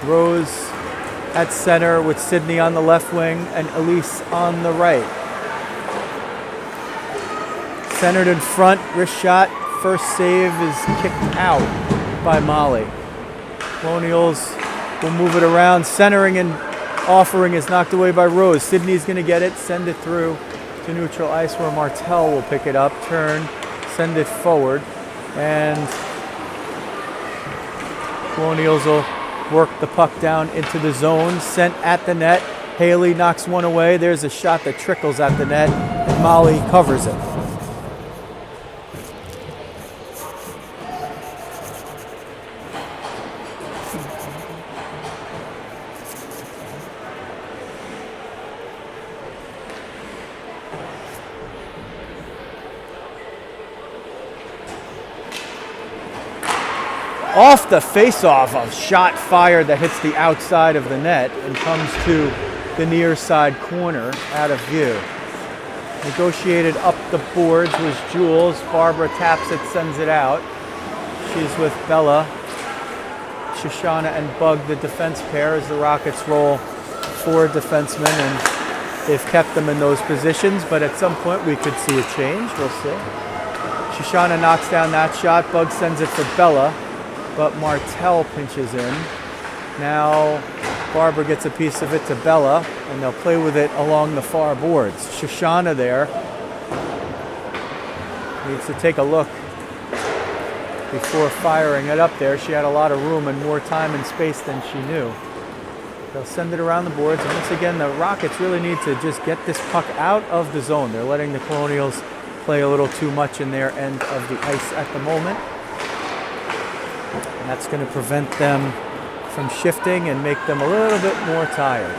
Rose at center with Sydney on the left wing and Elise on the right. Centered in front, wrist shot. First save is kicked out by Molly. Colonials will move it around, centering in offering is knocked away by Rose. Sydney's going to get it, send it through to neutral ice where Martell will pick it up, turn, send it forward, and Colonials will work the puck down into the zone, sent at the net. Haley knocks one away. There's a shot that trickles at the net, and Molly covers it. Off the face-off, a shot fired that hits the outside of the net and comes to the near side corner out of view. Negotiated up the boards was Jules. Barbara taps it, sends it out. She's with Bella, Shoshana, and Bug, the defense pair, as the Rockets roll 4 defensemen, and they've kept them in those positions, but at some point we could see a change. We'll see. Shoshana knocks down that shot. Bug sends it for Bella, but Martell pinches in. Now Barbara gets a piece of it to Bella, and they'll play with it along the far boards. Shoshana there needs to take a look before firing it up there. She had a lot of room and more time and space than she knew. They'll send it around the boards, and once again the Rockets really need to just get this puck out of the zone. They're letting the Colonials play a little too much in their end of the ice at the moment. And that's going to prevent them from shifting and make them a little bit more tired.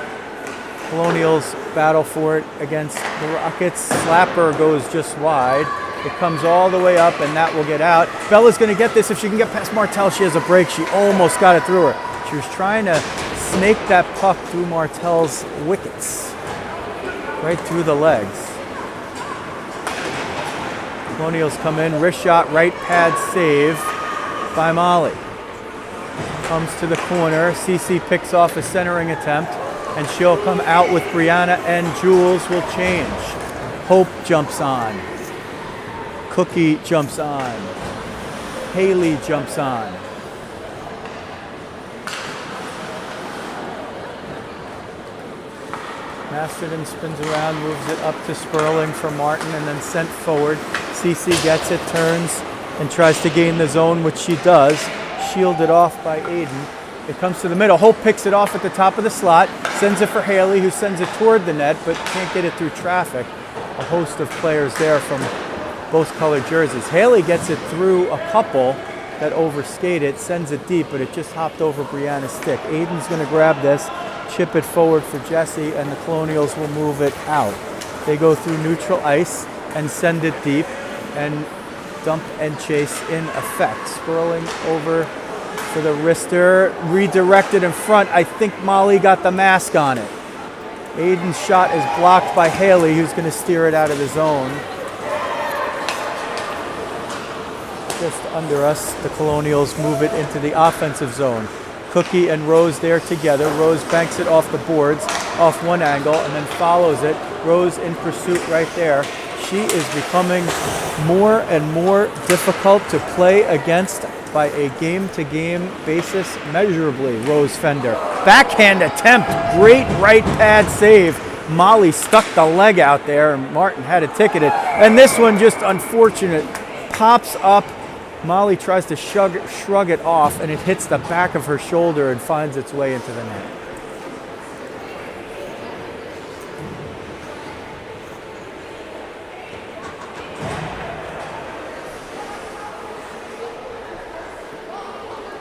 Colonials battle for it against the Rockets. Slapper goes just wide. It comes all the way up, and that will get out. Bella's going to get this. If she can get past Martell, she has a break. She almost got it through her. She was trying to snake that puck through Martell's wickets, right through the legs. Colonials come in. Wrist shot, right pad save by Molly. Comes to the corner. Cece picks off a centering attempt, and she'll come out with Brianna, and Jules will change. Hope jumps on. Cookie jumps on. Haley jumps on. Masterton spins around, moves it up to Sperling for Martin, and then sent forward. Cece gets it, turns, and tries to gain the zone, which she does. Shielded off by Aiden. It comes to the middle. Hope picks it off at the top of the slot, sends it for Haley, who sends it toward the net, but can't get it through traffic. A host of players there from both colored jerseys. Haley gets it through a couple that overskate it, sends it deep, but it just hopped over Brianna's stick. Aiden's going to grab this, chip it forward for Jesse, and the Colonials will move it out. They go through neutral ice and send it deep, and dump and chase in effect. Sperling over for the wrister, redirected in front. I think Molly got the mask on it. Aiden's shot is blocked by Haley, who's going to steer it out of the zone. Just under us, the Colonials move it into the offensive zone. Cookie and Rose there together. Rose banks it off the boards, off one angle, and then follows it. Rose in pursuit right there. She is becoming more and more difficult to play against by a game-to-game basis measurably, Rose Fender. Backhand attempt, great right pad save. Molly stuck the leg out there, and Martin had it ticketed. And this one just unfortunate, pops up. Molly tries to shrug it off, and it hits the back of her shoulder and finds its way into the net.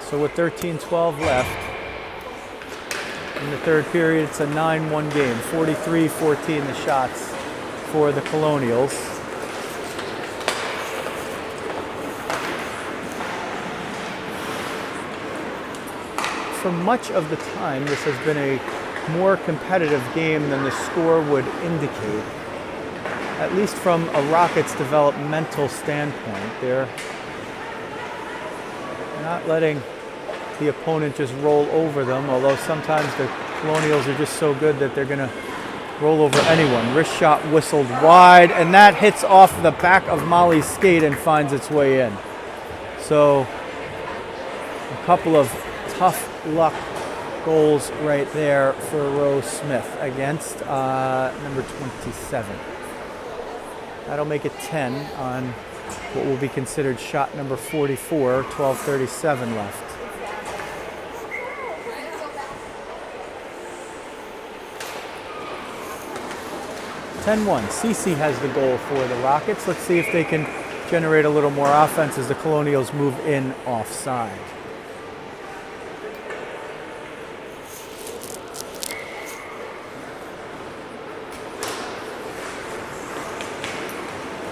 So with 13-12 left in the third period, it's a 9-1 game. 43-14 the shots for the Colonials. For much of the time, this has been a more competitive game than the score would indicate. At least from a Rockets developmental standpoint, they're not letting the opponent just roll over them, although sometimes the Colonials are just so good that they're going to roll over anyone. Wrist shot whistled wide, and that hits off the back of Molly's skate and finds its way in. So a couple of tough luck goals right there for Rose Smith against number 27. That'll make it 10 on what will be considered shot number 44, 12:37 left. CC has the goal for the Rockets. Let's see if they can generate a little more offense as the Colonials move in offside.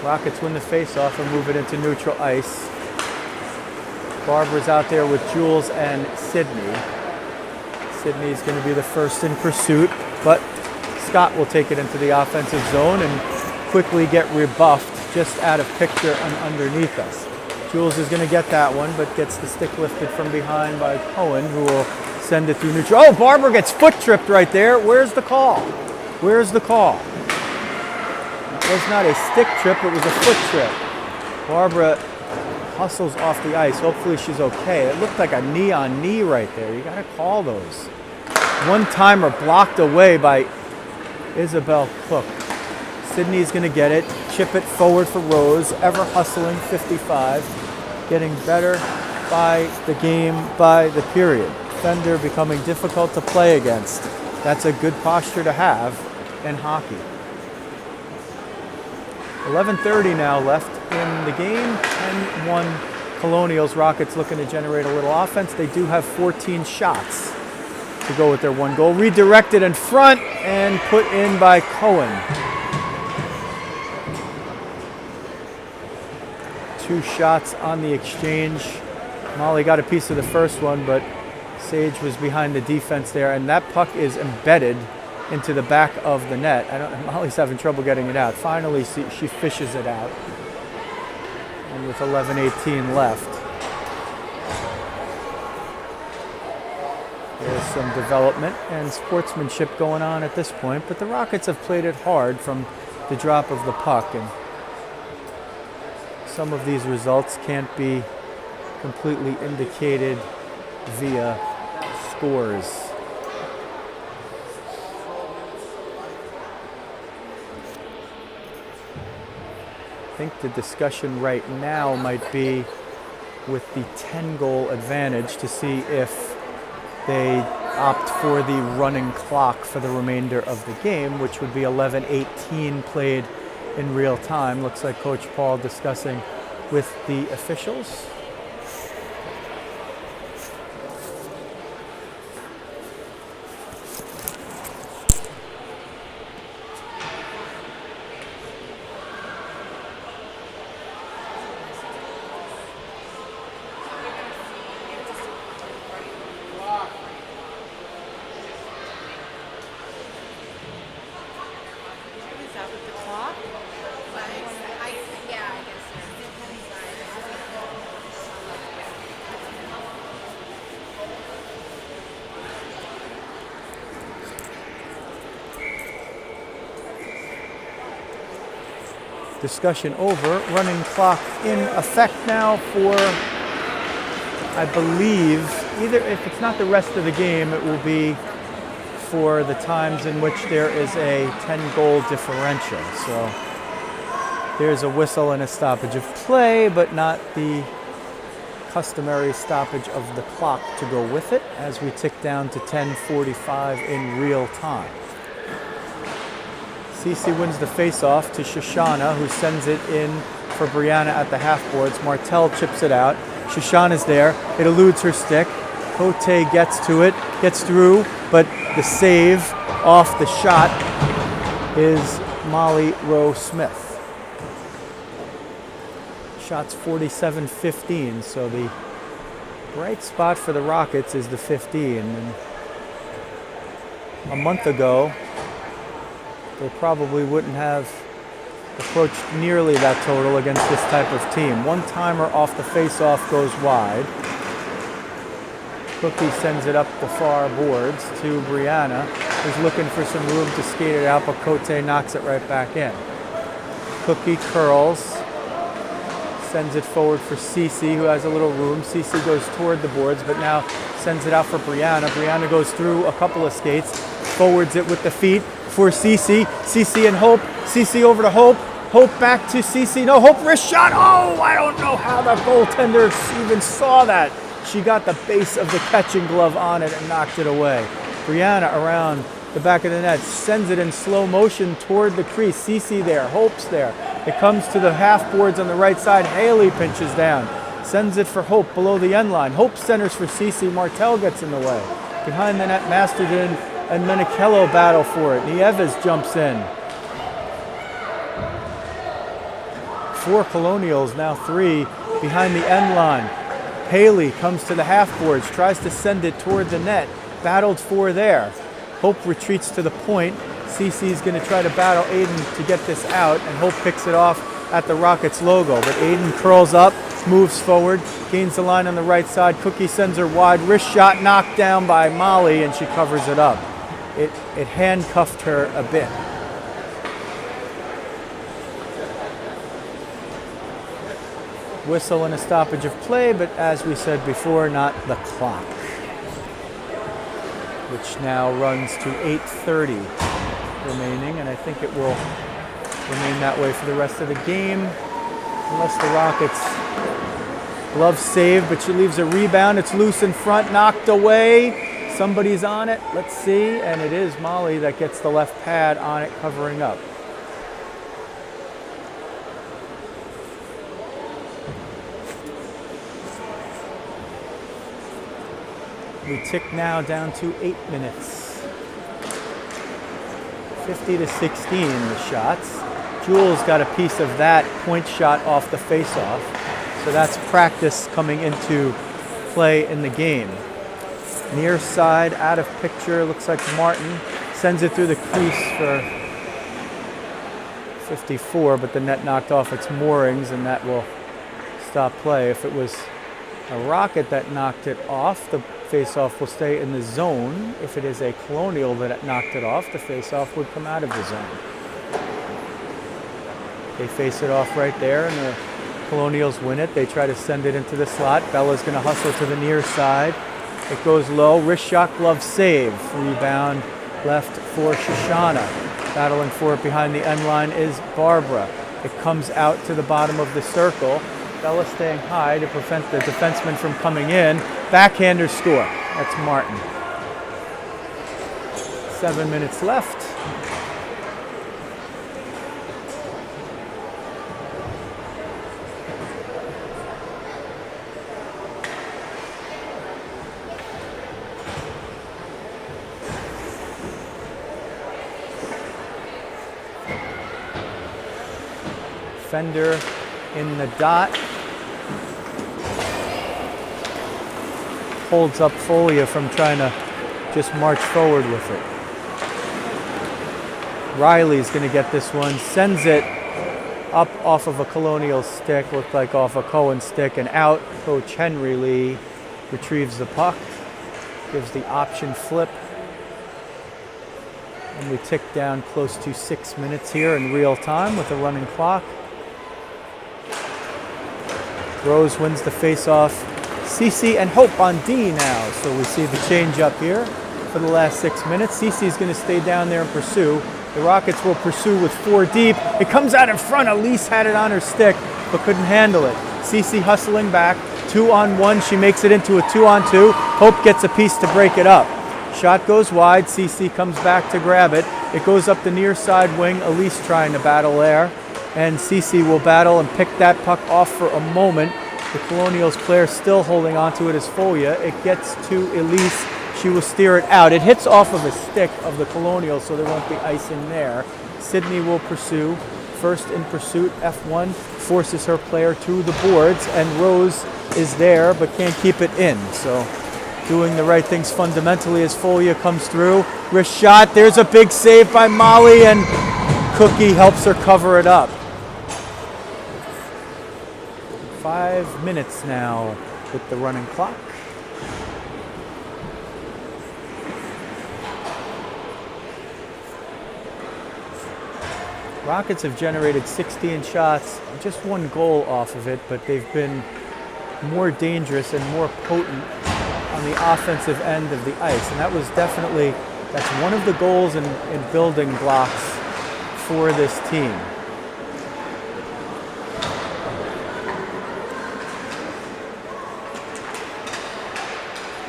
Rockets win the face-off and move it into neutral ice. Barbara's out there with Jules and Sydney. Sydney's going to be the first in pursuit, but Scott will take it into the offensive zone and quickly get rebuffed just out of picture and underneath us. Jules is going to get that one, but gets the stick lifted from behind by Cohen, who will send it through neutral. Oh, Barbara gets foot tripped right there. Where's the call? Where's the call? It was not a stick trip, it was a foot trip. Barbara hustles off the ice. Hopefully she's okay. It looked like a knee-on-knee right there. You got to call those. One-timer blocked away by Isabel Cook. Sydney's going to get it, chip it forward for Rose, ever hustling, 55, getting better by the game, by the period. Fender becoming difficult to play against. That's a good posture to have in hockey. 11:30 now left in the game, 10-1 Colonials. Rockets looking to generate a little offense. They do have 14 shots to go with their one goal. Redirected in front and put in by Cohen. 2 shots on the exchange. Molly got a piece of the first one, but Sage was behind the defense there, and that puck is embedded into the back of the net. Molly's having trouble getting it out. Finally, she fishes it out. And with 11:18 left, there's some development and sportsmanship going on at this point, but the Rockets have played it hard from the drop of the puck, and some of these results can't be completely indicated via scores. I think the discussion right now might be with the 10-goal advantage to see if they opt for the running clock for the remainder of the game, which would be 11:18 played in real time. Looks like Coach Paul discussing with the officials. Discussion over. Running clock in effect now for, I believe, either if it's not the rest of the game, it will be for the times in which there is a 10-goal differential. So there's a whistle and a stoppage of play, but not the customary stoppage of the clock to go with it as we tick down to 10:45 in real time. CC wins the face-off to Shoshana, who sends it in for Brianna at the half boards. Martel chips it out. Shoshana's there. It eludes her stick. Cote gets to it, gets through, but the save off the shot is Molly Rowe Smith. Shot's 47-15, so the bright spot for the Rockets is the 15. And a month ago, they probably wouldn't have approached nearly that total against this type of team. One-timer off the face-off goes wide. Cookie sends it up the far boards to Brianna, who's looking for some room to skate it out, but Cote knocks it right back in. Cookie curls, sends it forward for Cece, who has a little room. Cece goes toward the boards, but now sends it out for Brianna. Brianna goes through a couple of skates, forwards it with the feet for Cece. Cece and Hope. Cece over to Hope. Hope back to Cece. No, Hope wrist shot. Oh, I don't know how the goaltender even saw that. She got the base of the catching glove on it and knocked it away. Brianna around the back of the net, sends it in slow motion toward the crease. Cece there, Hope's there. It comes to the half boards on the right side. Haley pinches down, sends it for Hope below the end line. Hope centers for Cece. Martel gets in the way. Behind the net, Masterton and Menichello battle for it. Nieves jumps in. 4 Colonials, now 3 behind the end line. Haley comes to the half boards, tries to send it toward the net. Battled for there. Hope retreats to the point. Cece's going to try to battle Aiden to get this out, and Hope picks it off at the Rockets logo. But Aiden curls up, moves forward, gains the line on the right side. Cookie sends her wide. Wrist shot knocked down by Molly, and she covers it up. It handcuffed her a bit. Whistle and a stoppage of play, but as we said before, not the clock, which now runs to 8:30 remaining, and I think it will remain that way for the rest of the game, unless the Rockets glove save, but she leaves a rebound. It's loose in front, knocked away. Somebody's on it. Let's see, and it is Molly that gets the left pad on it, covering up. We tick now down to 8 minutes. 50-16 the shots. Jules got a piece of that point shot off the face-off. So that's practice coming into play in the game. Near side, out of picture, looks like Martin sends it through the crease for 54, but the net knocked off its moorings, and that will stop play. If it was a Rocket that knocked it off, the face-off will stay in the zone. If it is a Colonial that knocked it off, the face-off would come out of the zone. They face it off right there, and the Colonials win it. They try to send it into the slot. Bella's going to hustle to the near side. It goes low. Wrist shot, glove save. Rebound left for Shoshana. Battling for it behind the end line is Barbara. It comes out to the bottom of the circle. Bella staying high to prevent the defenseman from coming in. Backhander score. That's Martin. 7 minutes left. Fender in the dot. Holds up Folia from trying to just march forward with it. Riley's going to get this one. Sends it up off of a Colonial stick. Looked like off a Cohen stick and out. Coach Henry Lee retrieves the puck. Gives the option flip. And we tick down close to 6 minutes here in real time with a running clock. Rose wins the face-off. Cece and Hope on D now. So we see the change up here for the last 6 minutes. Cece's going to stay down there and pursue. The Rockets will pursue with 4 deep. It comes out in front. Elise had it on her stick, but couldn't handle it. Cece hustling back. 2-on-1. She makes it into a 2-on-2. Hope gets a piece to break it up. Shot goes wide. Cece comes back to grab it. It goes up the near side wing. Elise trying to battle there. And Cece will battle and pick that puck off for a moment. The Colonials player still holding onto it as Folia. It gets to Elise. She will steer it out. It hits off of a stick of the Colonials, so there won't be icing there. Sydney will pursue. First in pursuit, F1 forces her player to the boards, and Rose is there but can't keep it in. So doing the right things fundamentally as Folia comes through. Wrist shot. There's a big save by Molly, and Cookie helps her cover it up. 5 minutes now with the running clock. Rockets have generated 16 shots, just 1 goal off of it, but they've been more dangerous and more potent on the offensive end of the ice. And that was definitely, that's one of the goals in building blocks for this team.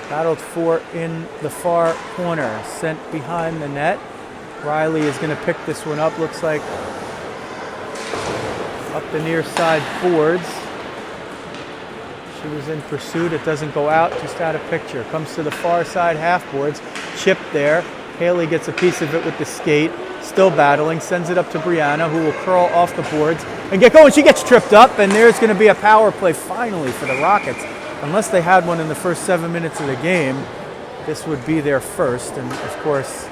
Battled for in the far corner, sent behind the net. Riley is going to pick this one up, looks like up the near side boards. She was in pursuit, it doesn't go out, just out of picture. Comes to the far side half boards, chipped there. Haley gets a piece of it with the skate, still battling, sends it up to Brianna, who will curl off the boards and get going. She gets tripped up, and there's going to be a power play finally for the Rockets. Unless they had one in the first 7 minutes of the game, this would be their first. And of course,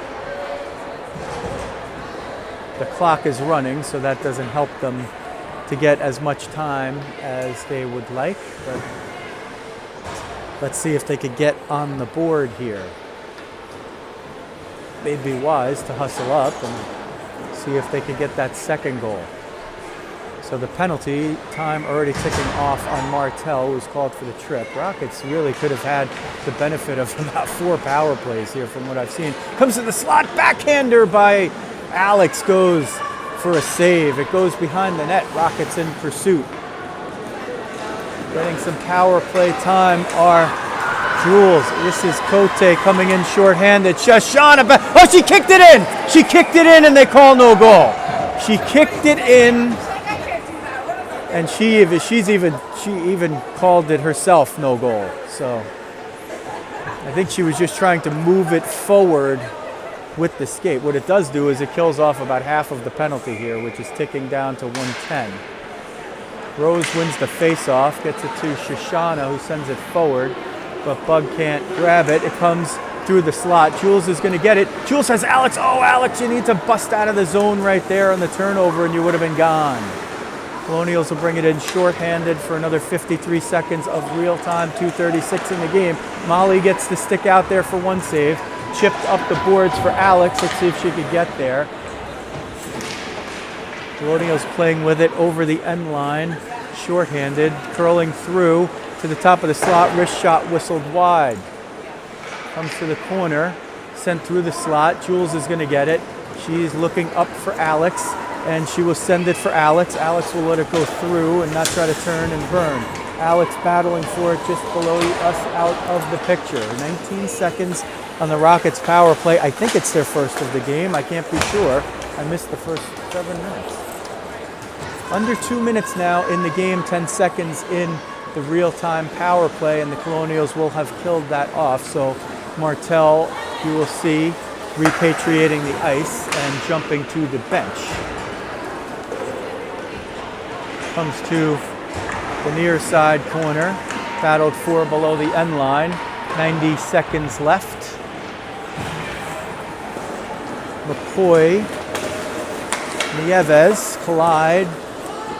the clock is running, so that doesn't help them to get as much time as they would like. But let's see if they could get on the board here. They'd be wise to hustle up and see if they could get that second goal. So the penalty, time already ticking off on Martell, who's called for the trip. Rockets really could have had the benefit of about 4 power plays here from what I've seen. Comes to the slot, backhander by Alex, goes for a save. It goes behind the net. Rockets in pursuit. Getting some power play time are Jules. This is Cote coming in shorthanded. Shoshana, oh, she kicked it in! She kicked it in and they call no goal. She kicked it in, and she even called it herself no goal. So I think she was just trying to move it forward with the skate. What it does do is it kills off about half of the penalty here, which is ticking down to 110. Rose wins the face-off, gets it to Shoshana, who sends it forward, but Bug can't grab it. It comes through the slot. Jules is going to get it. Jules has Alex. Oh, Alex, you need to bust out of the zone right there on the turnover, and you would have been gone. Colonials will bring it in shorthanded for another 53 seconds of real time, 2:36 in the game. Molly gets the stick out there for one save. Chipped up the boards for Alex. Let's see if she could get there. Colonials playing with it over the end line, shorthanded, curling through to the top of the slot. Wrist shot whistled wide. Comes to the corner, sent through the slot. Jules is going to get it. She's looking up for Alex, and she will send it for Alex. Alex will let it go through and not try to turn and burn. Alex battling for it just below us, out of the picture. 19 seconds on the Rockets power play. I think it's their first of the game. I can't be sure. I missed the first 7 minutes. Under 2 minutes now in the game, 10 seconds in the real-time power play, and the Colonials will have killed that off. So Martell, you will see, repatriating the ice and jumping to the bench. Comes to the near side corner, battled for below the end line. 90 seconds left. McCoy, Nieves collide.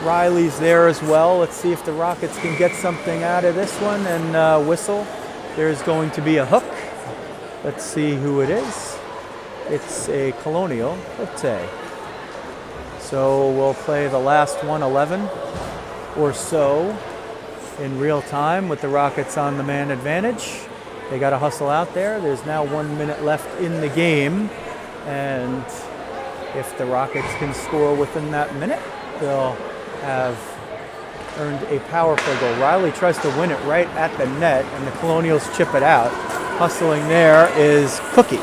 Riley's there as well. Let's see if the Rockets can get something out of this one and whistle. There's going to be a hook. Let's see who it is. It's a Colonial, Cote. So we'll play the last 1:11 or so in real time with the Rockets on the man advantage. They got to hustle out there. There's now 1 minute left in the game. And if the Rockets can score within that minute, they'll have earned a power play goal. Riley tries to win it right at the net, and the Colonials chip it out. Hustling there is Cookie.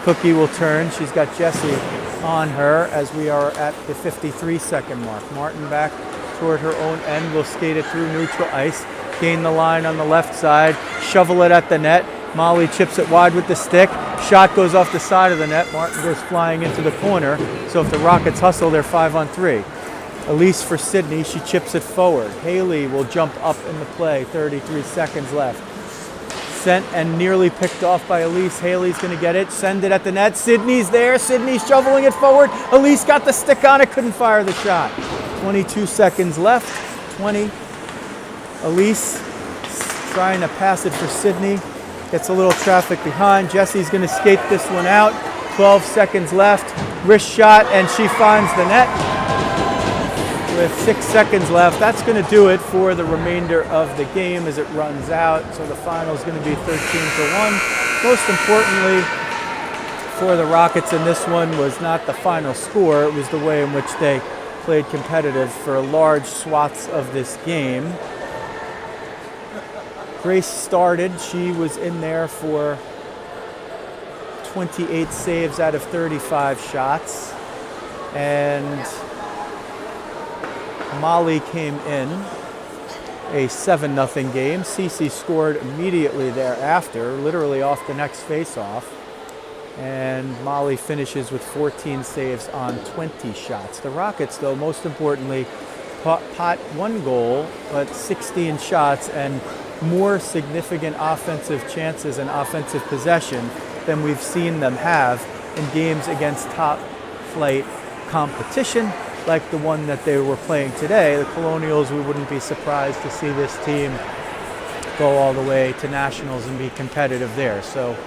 Cookie will turn. She's got Jessie on her as we are at the 53-second mark. Martin back toward her own end. Will skate it through neutral ice. Gain the line on the left side. Shovel it at the net. Molly chips it wide with the stick. Shot goes off the side of the net. Martin goes flying into the corner. So if the Rockets hustle, they're 5-on-3. Elise for Sydney. She chips it forward. Haley will jump up in the play. 33 seconds left. Sent and nearly picked off by Elise. Haley's going to get it. Send it at the net. Sydney's there. Sydney's shoveling it forward. Elise got the stick on it. Couldn't fire the shot. 22 seconds left. 20. Elise trying to pass it for Sydney. Gets a little traffic behind. Jessie's going to skate this one out. 12 seconds left. Wrist shot, and she finds the net. with 6 seconds left. That's going to do it for the remainder of the game as it runs out. So the final is going to be 13-1. Most importantly for the Rockets in this one was not the final score, it was the way in which they played competitive for large swaths of this game. Grace started. She was in there for 28 saves out of 35 shots. And Molly came in, a 7-0 game. Cece scored immediately thereafter, literally off the next face-off. And Molly finishes with 14 saves on 20 shots. The Rockets, though, most importantly, pot 1 goal, but 16 shots and more significant offensive chances and offensive possession than we've seen them have in games against top-flight competition like the one that they were playing today. The Colonials, we wouldn't be surprised to see this team go all the way to nationals and be competitive there. So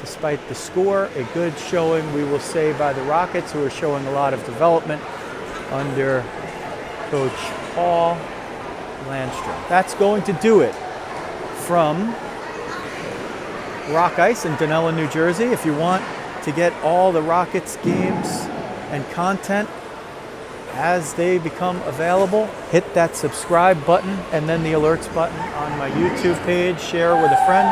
despite the score, a good showing, we will say, by the Rockets, who are showing a lot of development under Coach Paul Landstrom. That's going to do it from Rock Ice in Dunellen, New Jersey. If you want to get all the Rockets games and content as they become available, hit that subscribe button and then the alerts button on my YouTube page. Share with a friend.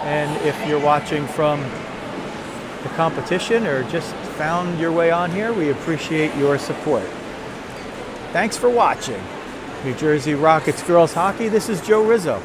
And if you're watching from the competition or just found your way on here, we appreciate your support. Thanks for watching New Jersey Rockets Girls Hockey. This is Joe Rizzo.